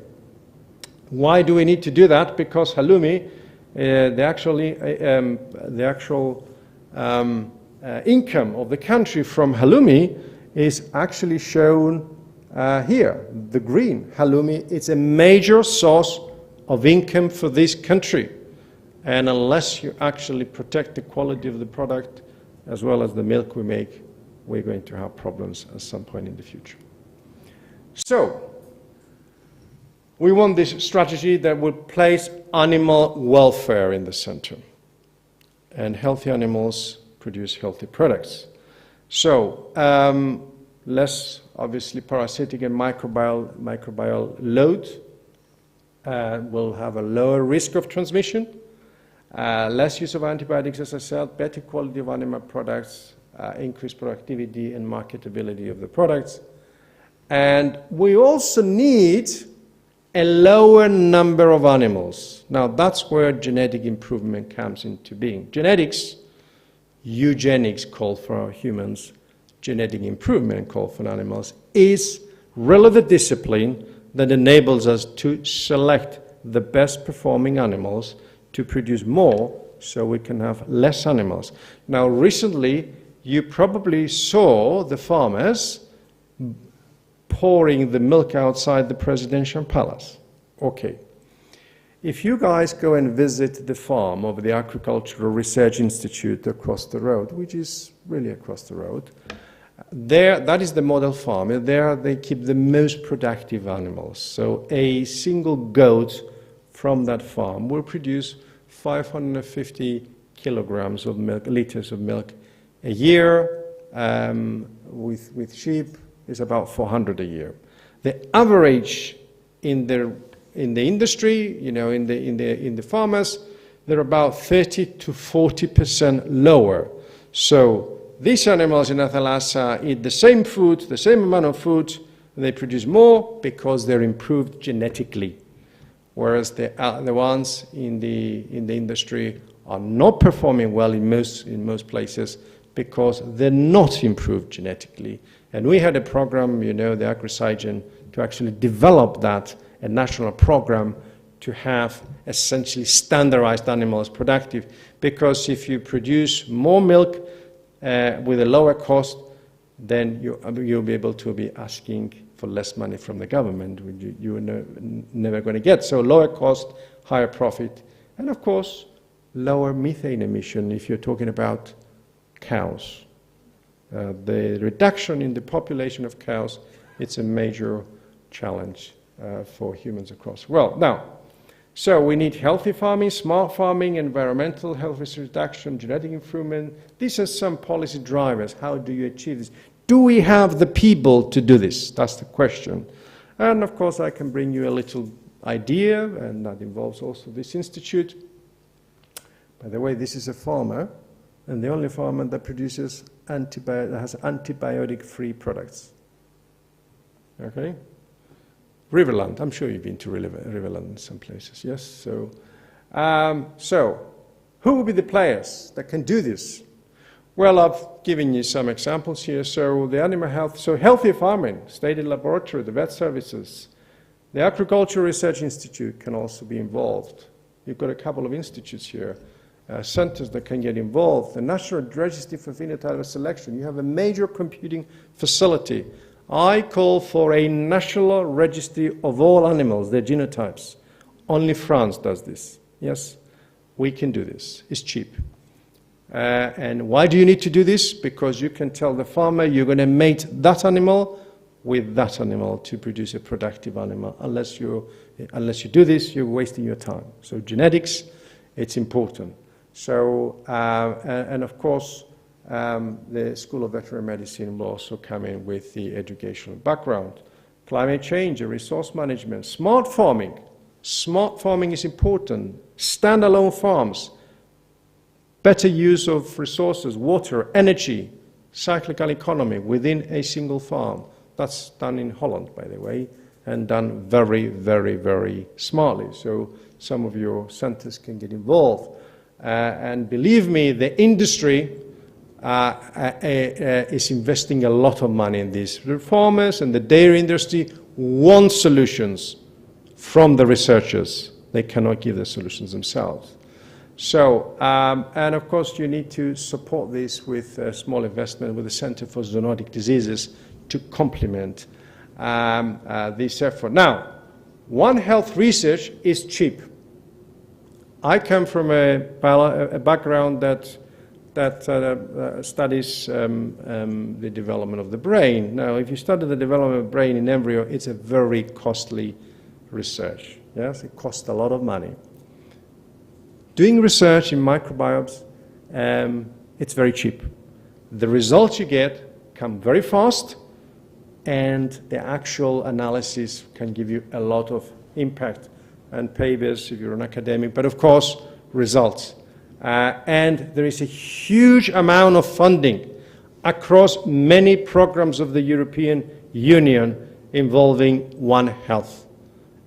why do we need to do that? Because halloumi, the actual income of the country from halloumi is actually shown here, the green. Halloumi is a major source of income for this country. And unless you actually protect the quality of the product as well as the milk we make, we're going to have problems at some point in the future. So, we want this strategy that will place animal welfare in the center. And healthy animals produce healthy products. So, less obviously parasitic and microbial load will have a lower risk of transmission. Less use of antibiotics, as I said, better quality of animal products, increased productivity and marketability of the products. And we also need a lower number of animals. Now, that's where genetic improvement comes into being. Genetics, eugenics called for humans, genetic improvement called for animals, is really the discipline that enables us to select the best performing animals to produce more so we can have less animals. Now, recently, you probably saw the farmers pouring the milk outside the presidential palace. Okay. If you guys go and visit the farm of the Agricultural Research Institute across the road, which is really across the road, there, that is the model farm. There they keep the most productive animals. So a single goat from that farm will produce 550 kilograms of milk, liters of milk a year. With sheep is about 400 a year. The average in the industry, you know, in the farmers, they're about 30 to 40% lower. So these animals in Athalassa eat the same food, the same amount of food, they produce more because they're improved genetically. whereas the ones in the industry are not performing well in most places because they're not improved genetically. And we had a program, you know, the AgriSygen, to actually develop that, a national program to have essentially standardized animals productive, because if you produce more milk with a lower cost, then you'll be able to be asking for less money from the government, which you're never going to get. So lower cost, higher profit, and of course, lower methane emission if you're talking about cows. The reduction in the population of cows, it's a major challenge for humans across the world. Now, so we need healthy farming, smart farming, environmental health risk reduction, genetic improvement. These are some policy drivers. How do you achieve this? Do we have the people to do this? That's the question. And of course, I can bring you a little idea, and that involves also this institute. By the way, this is a farmer, and the only farmer that produces that has antibiotic-free products. Okay? Riverland. I'm sure you've been to Riverland in some places, yes? So who will be the players that can do this? Well, I've given you some examples here. So the animal health, so healthy farming, state laboratory, the vet services, the Agricultural Research Institute can also be involved. You've got a couple of institutes here, centers that can get involved. The National Registry for Phenotype Selection. You have a major computing facility. I call for a national registry of all animals, their genotypes. Only France does this. Yes, we can do this. It's cheap. And why do you need to do this? Because you can tell the farmer you're going to mate that animal with that animal to produce a productive animal. Unless you do this, you're wasting your time. So genetics, it's important. So, and of course, the School of Veterinary Medicine will also come in with the educational background. Climate change, resource management, smart farming. Smart farming is important. Standalone farms. Better use of resources, water, energy, cyclical economy within a single farm. That's done in Holland, by the way, and done very, very, very smartly. So some of your centers can get involved. And believe me, the industry is investing a lot of money in this. The farmers and the dairy industry want solutions from the researchers. They cannot give the solutions themselves. So, and of course, you need to support this with a small investment with the Center for Zoonotic Diseases to complement this effort. Now, One Health research is cheap. I come from a background that studies the development of the brain. Now, if you study the development of the brain in embryo, it's a very costly research. Yes, it costs a lot of money. Doing research in microbiomes, it's very cheap. The results you get come very fast, and the actual analysis can give you a lot of impact and papers if you're an academic, but of course, results. And there is a huge amount of funding across many programs of the European Union involving One Health.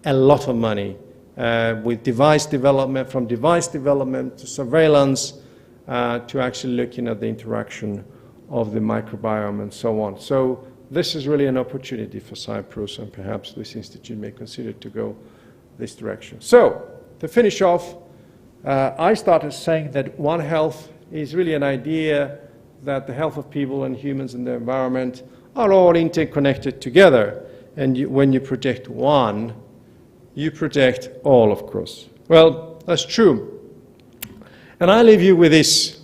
A lot of money. With device development, from device development to surveillance, to actually looking at the interaction of the microbiome and so on. So this is really an opportunity for Cyprus, and perhaps this institute may consider to go this direction. So, to finish off, I started saying that One Health is really an idea that the health of people and humans and the environment are all interconnected together. And when you protect one, you protect all, of course. Well, that's true. And I leave you with this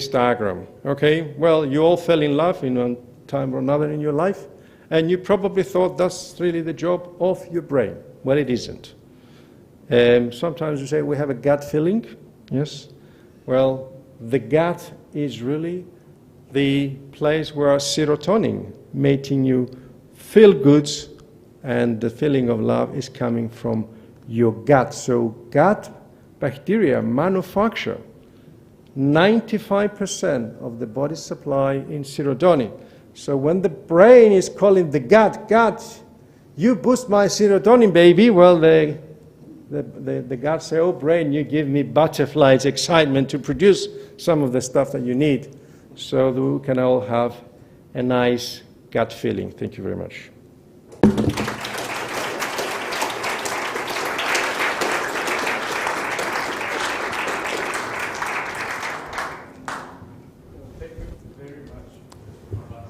diagram, okay? Well, you all fell in love in one time or another in your life, and you probably thought that's really the job of your brain. Well, it isn't. Sometimes you say we have a gut feeling. Yes. Well, the gut is really the place where serotonin, making you feel good, and the feeling of love is coming from your gut. So gut bacteria manufacture 95% of the body's supply in serotonin. So when the brain is calling the gut, you boost my serotonin, baby, well, the the gut say, oh, brain, you give me butterflies, excitement to produce some of the stuff that you need so that we can all have a nice gut feeling. Thank you very much.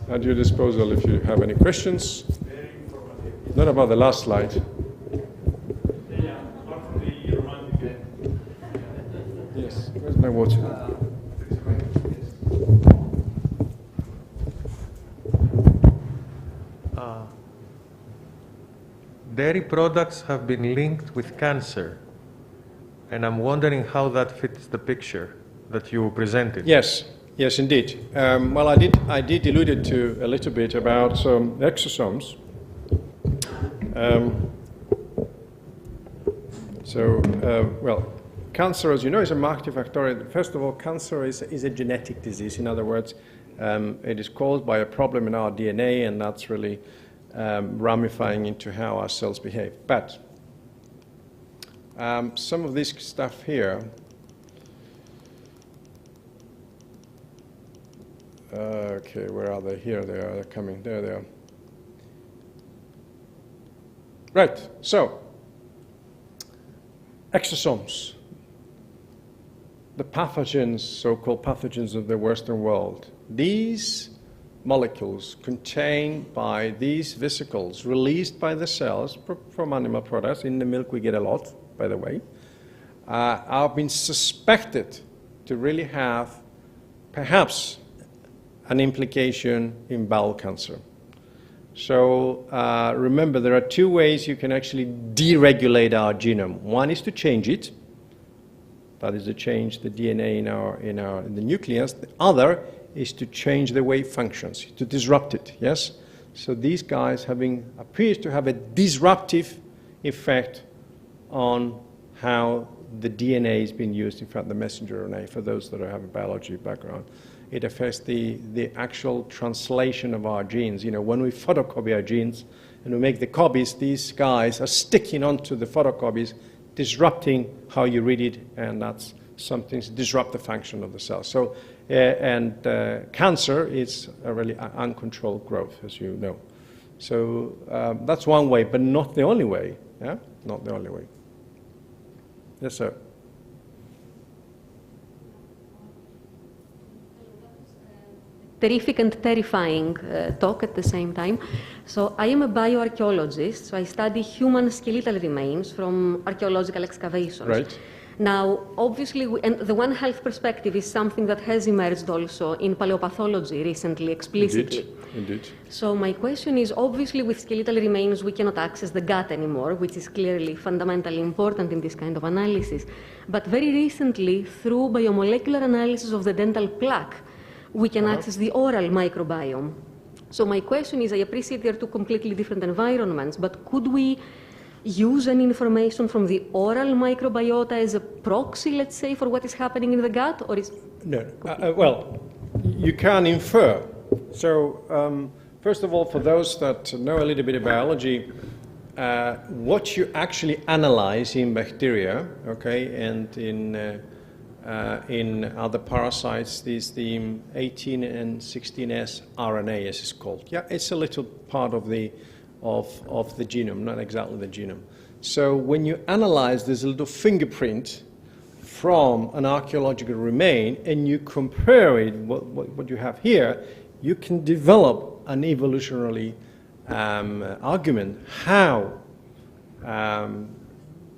At your disposal if you have any questions. Very informative. Not about the last slide. Yeah, apart from the romantic end. Yes, where's my water? Dairy products have been linked with cancer, and I'm wondering how that fits the picture that you presented. Yes, yes, indeed. Well, I did allude to a little bit about exosomes. Well, cancer, as you know, is a multifactorial. First of all, cancer is a genetic disease. In other words, it is caused by a problem in our DNA, and that's really ramifying into how our cells behave. But some of this stuff here, okay, where are they? Here they are, they're coming, there they are. Right, so, exosomes, the pathogens, so-called pathogens of the Western world. These molecules contained by these vesicles released by the cells from animal products, in the milk we get a lot, by the way, are being suspected to really have perhaps an implication in bowel cancer. So remember, there are two ways you can actually deregulate our genome. One is to change it, that is to change the DNA in the nucleus. The other is to change the way it functions, to disrupt it, yes? So these guys appears to have a disruptive effect on how the DNA is being used, in fact, the messenger RNA, for those that have a biology background. It affects the actual translation of our genes. You know, when we photocopy our genes and we make the copies, these guys are sticking onto the photocopies, disrupting how you read it, and that's something to disrupt the function of the cell. So, cancer is a really uncontrolled growth, as you know. So that's one way, but not the only way. Yeah, not the only way. Yes, sir. Terrific and terrifying talk at the same time. So I am a bioarchaeologist, so I study human skeletal remains from archaeological excavations. Right. Now, obviously, and the One Health perspective is something that has emerged also in paleopathology recently, explicitly. Indeed. So my question is, obviously, with skeletal remains, we cannot access the gut anymore, which is clearly fundamentally important in this kind of analysis. But very recently, through biomolecular analysis of the dental plaque, we can access the oral microbiome. So my question is, I appreciate they're two completely different environments, but could we use any information from the oral microbiota as a proxy, let's say, for what is happening in the gut, or is... No. Well, you can infer. So, first of all, for those that know a little bit of biology, what you actually analyze in bacteria, okay, and in other parasites, is the 18 and 16S RNA, as it's called. Yeah, it's a little part of the genome, not exactly the genome. So when you analyze this little fingerprint from an archaeological remain and you compare it, what you have here, you can develop an evolutionary argument how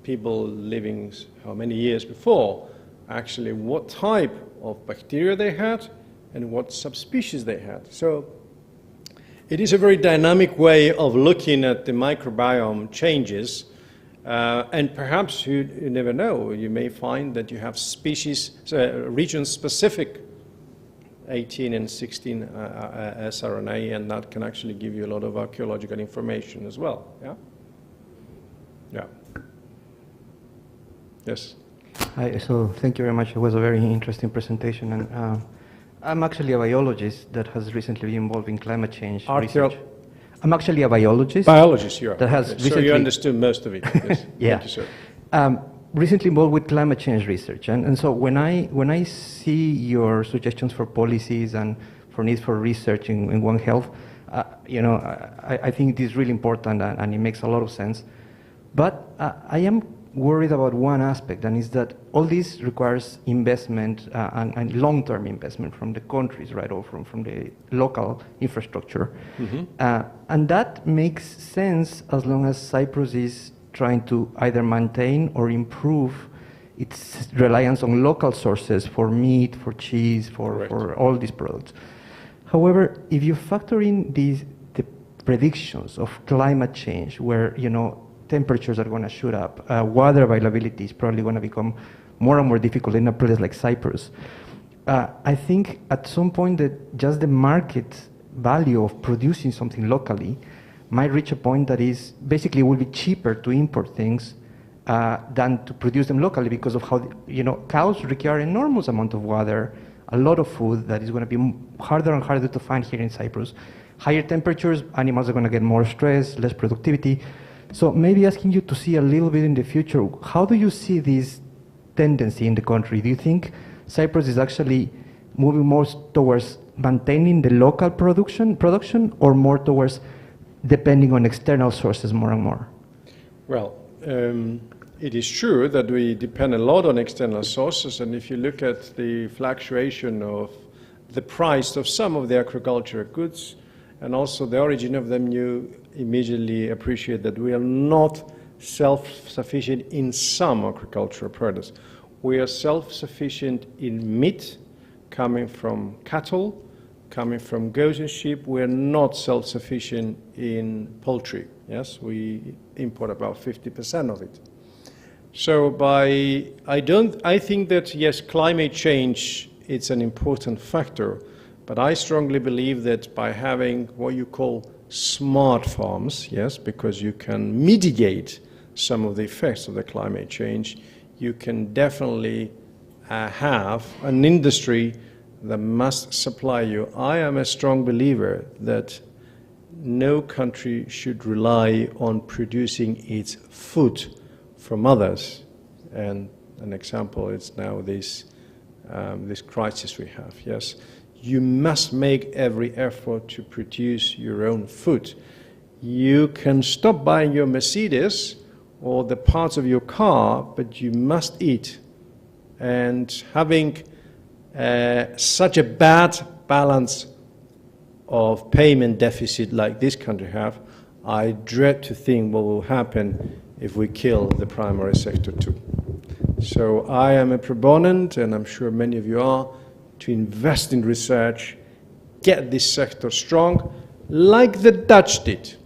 people living how many years before, actually what type of bacteria they had and what subspecies they had. So it is a very dynamic way of looking at the microbiome changes, and perhaps you never know, you may find that you have species, region-specific 18 and 16 sRNA, and that can actually give you a lot of archaeological information as well. Yeah? Yeah. Yes? Hi, so thank you very much. It was a very interesting presentation, and I'm actually a biologist that has recently been involved in climate change research. I'm actually a biologist. Biologist, you are. That has okay. recently... So you understood most of it. Yes. Yeah. Thank you, sir. recently involved with climate change research. And so when I see your suggestions for policies and for needs for research in One Health, I think it is really important and it makes a lot of sense. But I am worried about one aspect, and is that all this requires investment and long-term investment from the countries, right, or from the local infrastructure. And that makes sense as long as Cyprus is trying to either maintain or improve its reliance on local sources for meat, for cheese, for all these products. However, if you factor in the predictions of climate change, where temperatures are going to shoot up, water availability is probably going to become more and more difficult in a place like Cyprus, I think at some point that just the market value of producing something locally might reach a point that is basically will be cheaper to import things than to produce them locally, because of how cows require enormous amount of water, a lot of food that is going to be harder and harder to find here in Cyprus. Higher temperatures, animals are going to get more stress, less productivity. So maybe asking you to see a little bit in the future, how do you see this tendency in the country? Do you think Cyprus is actually moving more towards maintaining the local production or more towards depending on external sources more and more? Well, it is true that we depend a lot on external sources, and if you look at the fluctuation of the price of some of the agricultural goods and also the origin of them, you immediately appreciate that we are not self-sufficient in some agricultural products. We are self-sufficient in meat coming from cattle, coming from goats and sheep. We are not self-sufficient in poultry. Yes, we import about 50% of it. So I think that yes, climate change, it's an important factor, but I strongly believe that by having what you call smart farms, yes, because you can mitigate some of the effects of the climate change, you can definitely have an industry that must supply you. I am a strong believer that no country should rely on producing its food from others. And an example is now this crisis we have, yes. You must make every effort to produce your own food. You can stop buying your Mercedes or the parts of your car, but you must eat. And having such a bad balance of payment deficit like this country have, I dread to think what will happen if we kill the primary sector too. So I am a proponent, and I'm sure many of you are, to invest in research, get this sector strong, like the Dutch did.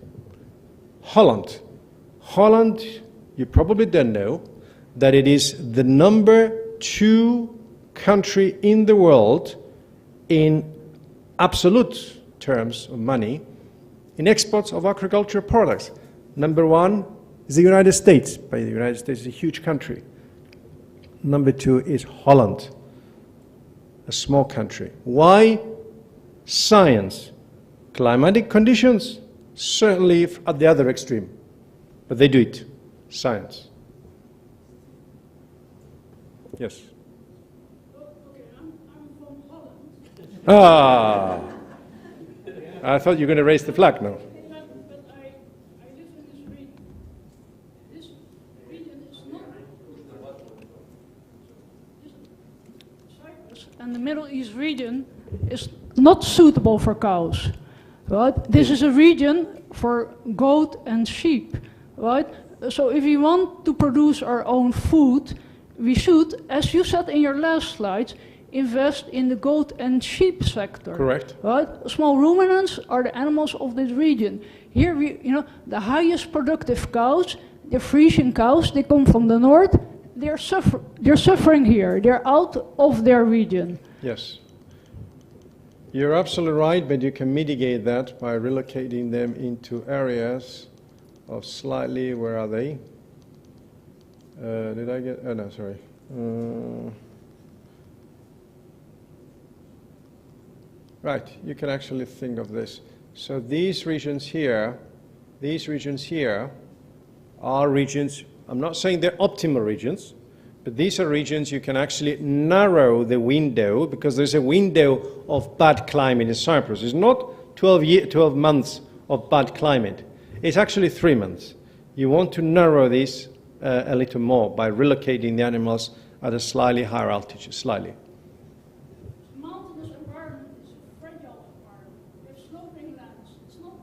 Holland, you probably don't know that it is the #2 country in the world in absolute terms of money in exports of agricultural products. #1 is the United States, but the United States is a huge country. #2 is Holland, a small country. Why? Science. Climatic conditions, certainly at the other extreme, but they do it. Science. Yes. Okay, I'm from Holland. I thought you were going to raise the flag now. But I live in this region. This region is not Cyprus, and the Middle East region is not suitable for cows. Right? This is a region for goat and sheep. Right? So if we want to produce our own food, we should, as you said in your last slides, invest in the goat and sheep sector. Correct. Right? Small ruminants are the animals of this region. Here, the highest productive cows, the Frisian cows, they come from the north. They're suffering here. They're out of their region. Yes. You're absolutely right, but you can mitigate that by relocating them into areas of slightly, where are they? Did I get, oh no, sorry. Right, you can actually think of this. So these regions here are regions I'm not saying they're optimal regions, but these are regions you can actually narrow the window, because there's a window of bad climate in Cyprus. It's not 12 months of bad climate. It's actually 3 months. You want to narrow this a little more by relocating the animals at a slightly higher altitude, slightly. Mountainous environment is a fragile environment. There's sloping lands. It's not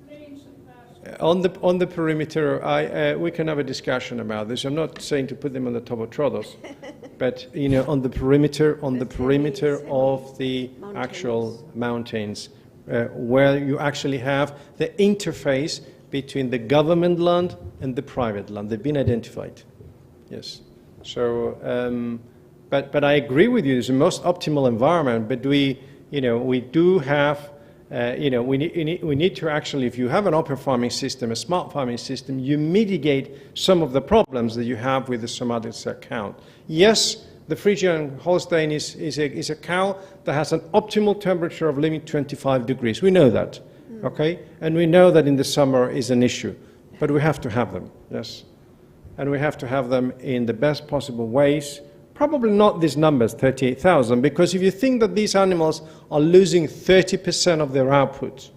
plains and pastures. On the perimeter, we can have a discussion about this. I'm not saying to put them on the top of Troodos, but on the perimeter of the actual mountains, where you actually have the interface between the government land and the private land. They've been identified. Yes. So, but I agree with you. It's the most optimal environment. But we do have. We need to actually, if you have an open farming system, a smart farming system, you mitigate some of the problems that you have with the somatic cell count. Yes, the Frisian Holstein is a cow that has an optimal temperature of living 25 degrees. We know that, okay? And we know that in the summer is an issue, but we have to have them, yes. And we have to have them in the best possible ways. Probably not these numbers, 38,000, because if you think that these animals are losing 30% of their output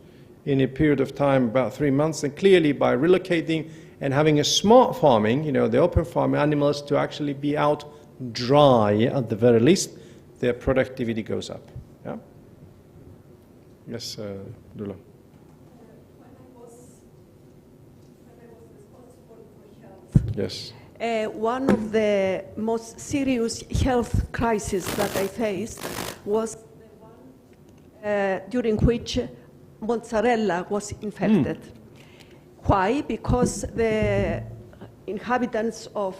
in a period of time, about 3 months, then clearly by relocating and having a smart farming, the open farm animals to actually be out dry at the very least, their productivity goes up. Yeah? Yes, Dula. When I was responsible for health, Yes. One of the most serious health crises that I faced was the one during which mozzarella was infected. Why? Because the inhabitants of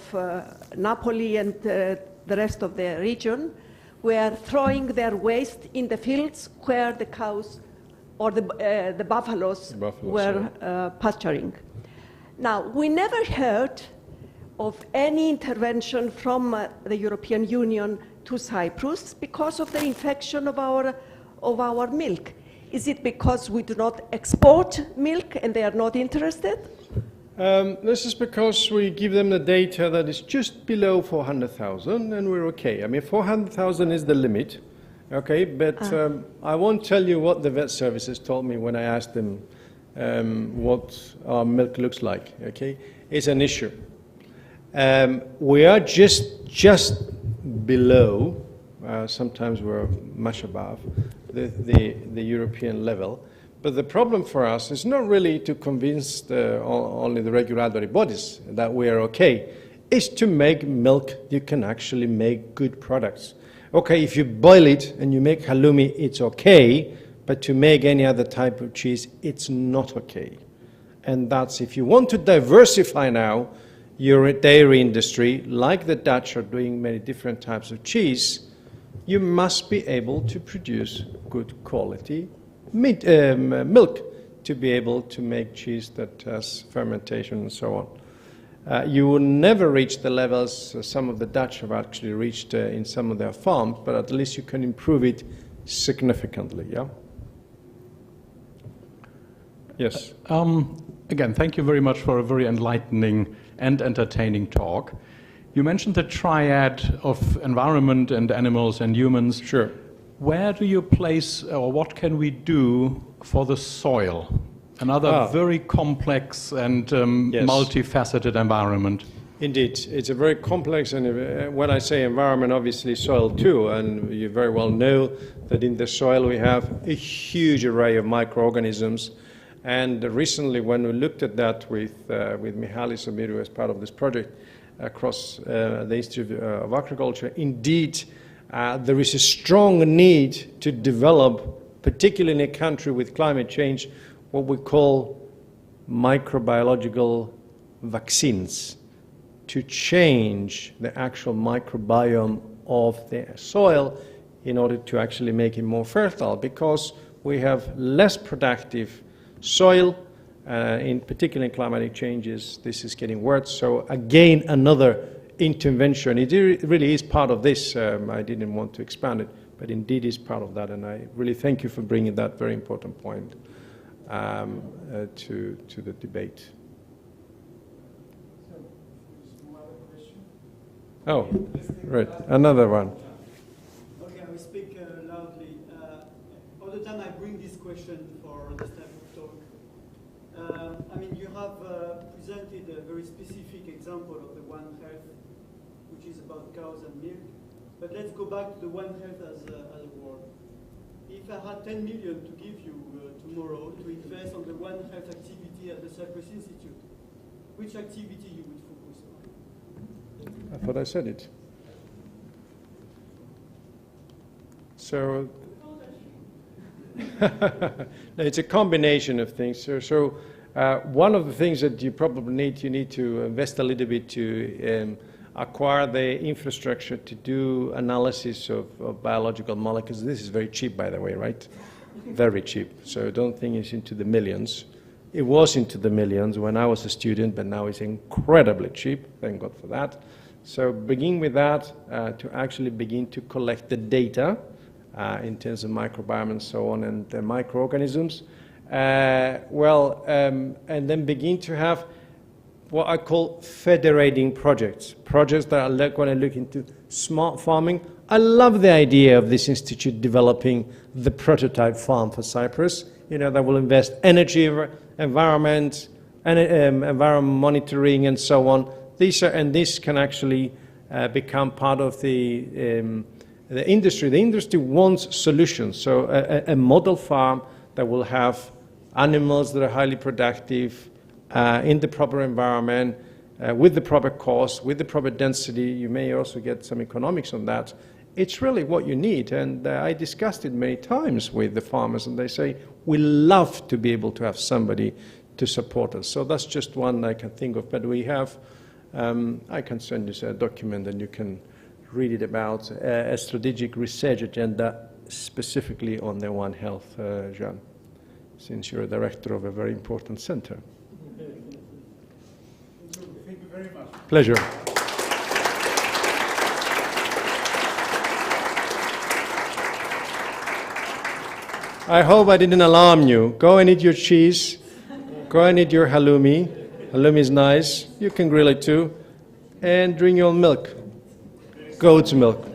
Napoli and the rest of the region were throwing their waste in the fields where the cows or the buffaloes were pasturing. Now, we never heard of any intervention from the European Union to Cyprus because of the infection of our milk. Is it because we do not export milk and they are not interested? This is because we give them the data that is just below 400,000 and we're okay. I mean, 400,000 is the limit, okay? But I won't tell you what the vet services told me when I asked them what our milk looks like, okay? It's an issue. We are just below, sometimes we're much above the European level. But the problem for us is not really to convince only the regulatory bodies that we are okay. It's to make milk you can actually make good products. Okay, if you boil it and you make halloumi, it's okay, but to make any other type of cheese, it's not okay. And that's, if you want to diversify now your dairy industry, like the Dutch are doing many different types of cheese, you must be able to produce good quality milk to be able to make cheese that has fermentation and so on. You will never reach the levels some of the Dutch have actually reached in some of their farms, but at least you can improve it significantly, yeah? Yes. Again, thank you very much for a very enlightening and entertaining talk. You mentioned the triad of environment and animals and humans. Sure. Where do you place, or what can we do for the soil? Another very complex and Yes. multifaceted environment. Indeed, it's a very complex, and when I say environment, obviously soil too, and you very well know that in the soil we have a huge array of microorganisms. And recently, when we looked at that with Mihaly Somiru as part of this project across the Institute of Agriculture, indeed, there is a strong need to develop, particularly in a country with climate change, what we call microbiological vaccines to change the actual microbiome of the soil in order to actually make it more fertile, because we have less productive soil, in particular in climatic changes. This is getting worse. So again, another intervention. It really is part of this. I didn't want to expand it, but indeed is part of that. And I really thank you for bringing that very important point to the debate. Oh, right, another one. Okay, I will speak loudly. All the time I bring this question for this type of talk. I mean, you have presented a very specific example of the One Health, which is about cows and milk. But let's go back to the One Health as a word. If I had 10 million to give you tomorrow to invest on the One Health activity at the Cyprus Institute, which activity you would focus on? I thought I said it. So, no, it's a combination of things. So one of the things that you probably need to invest a little bit to acquire the infrastructure to do analysis of biological molecules. This is very cheap, by the way, right? Very cheap. So don't think it's into the millions. It was into the millions when I was a student, but now it's incredibly cheap. Thank God for that. So begin with that to actually begin to collect the data in terms of microbiome and so on and the microorganisms. And then begin to have what I call federating projects that are going to look into smart farming. I love the idea of this institute developing the prototype farm for Cyprus, that will invest energy, environment, and environment monitoring and so on. This can actually become part of the industry. The industry wants solutions. So a model farm that will have animals that are highly productive, in the proper environment, with the proper cost, with the proper density. You may also get some economics on that. It's really what you need. And I discussed it many times with the farmers, and they say, we love to be able to have somebody to support us. So that's just one I can think of. But we have, I can send you a document and you can read it about a strategic research agenda specifically on the One Health, Jean, since you're a director of a very important center. Thank you very much. Pleasure. I hope I didn't alarm you. Go and eat your cheese. Go and eat your halloumi. Halloumi is nice. You can grill it too. And drink your milk. Goat's milk.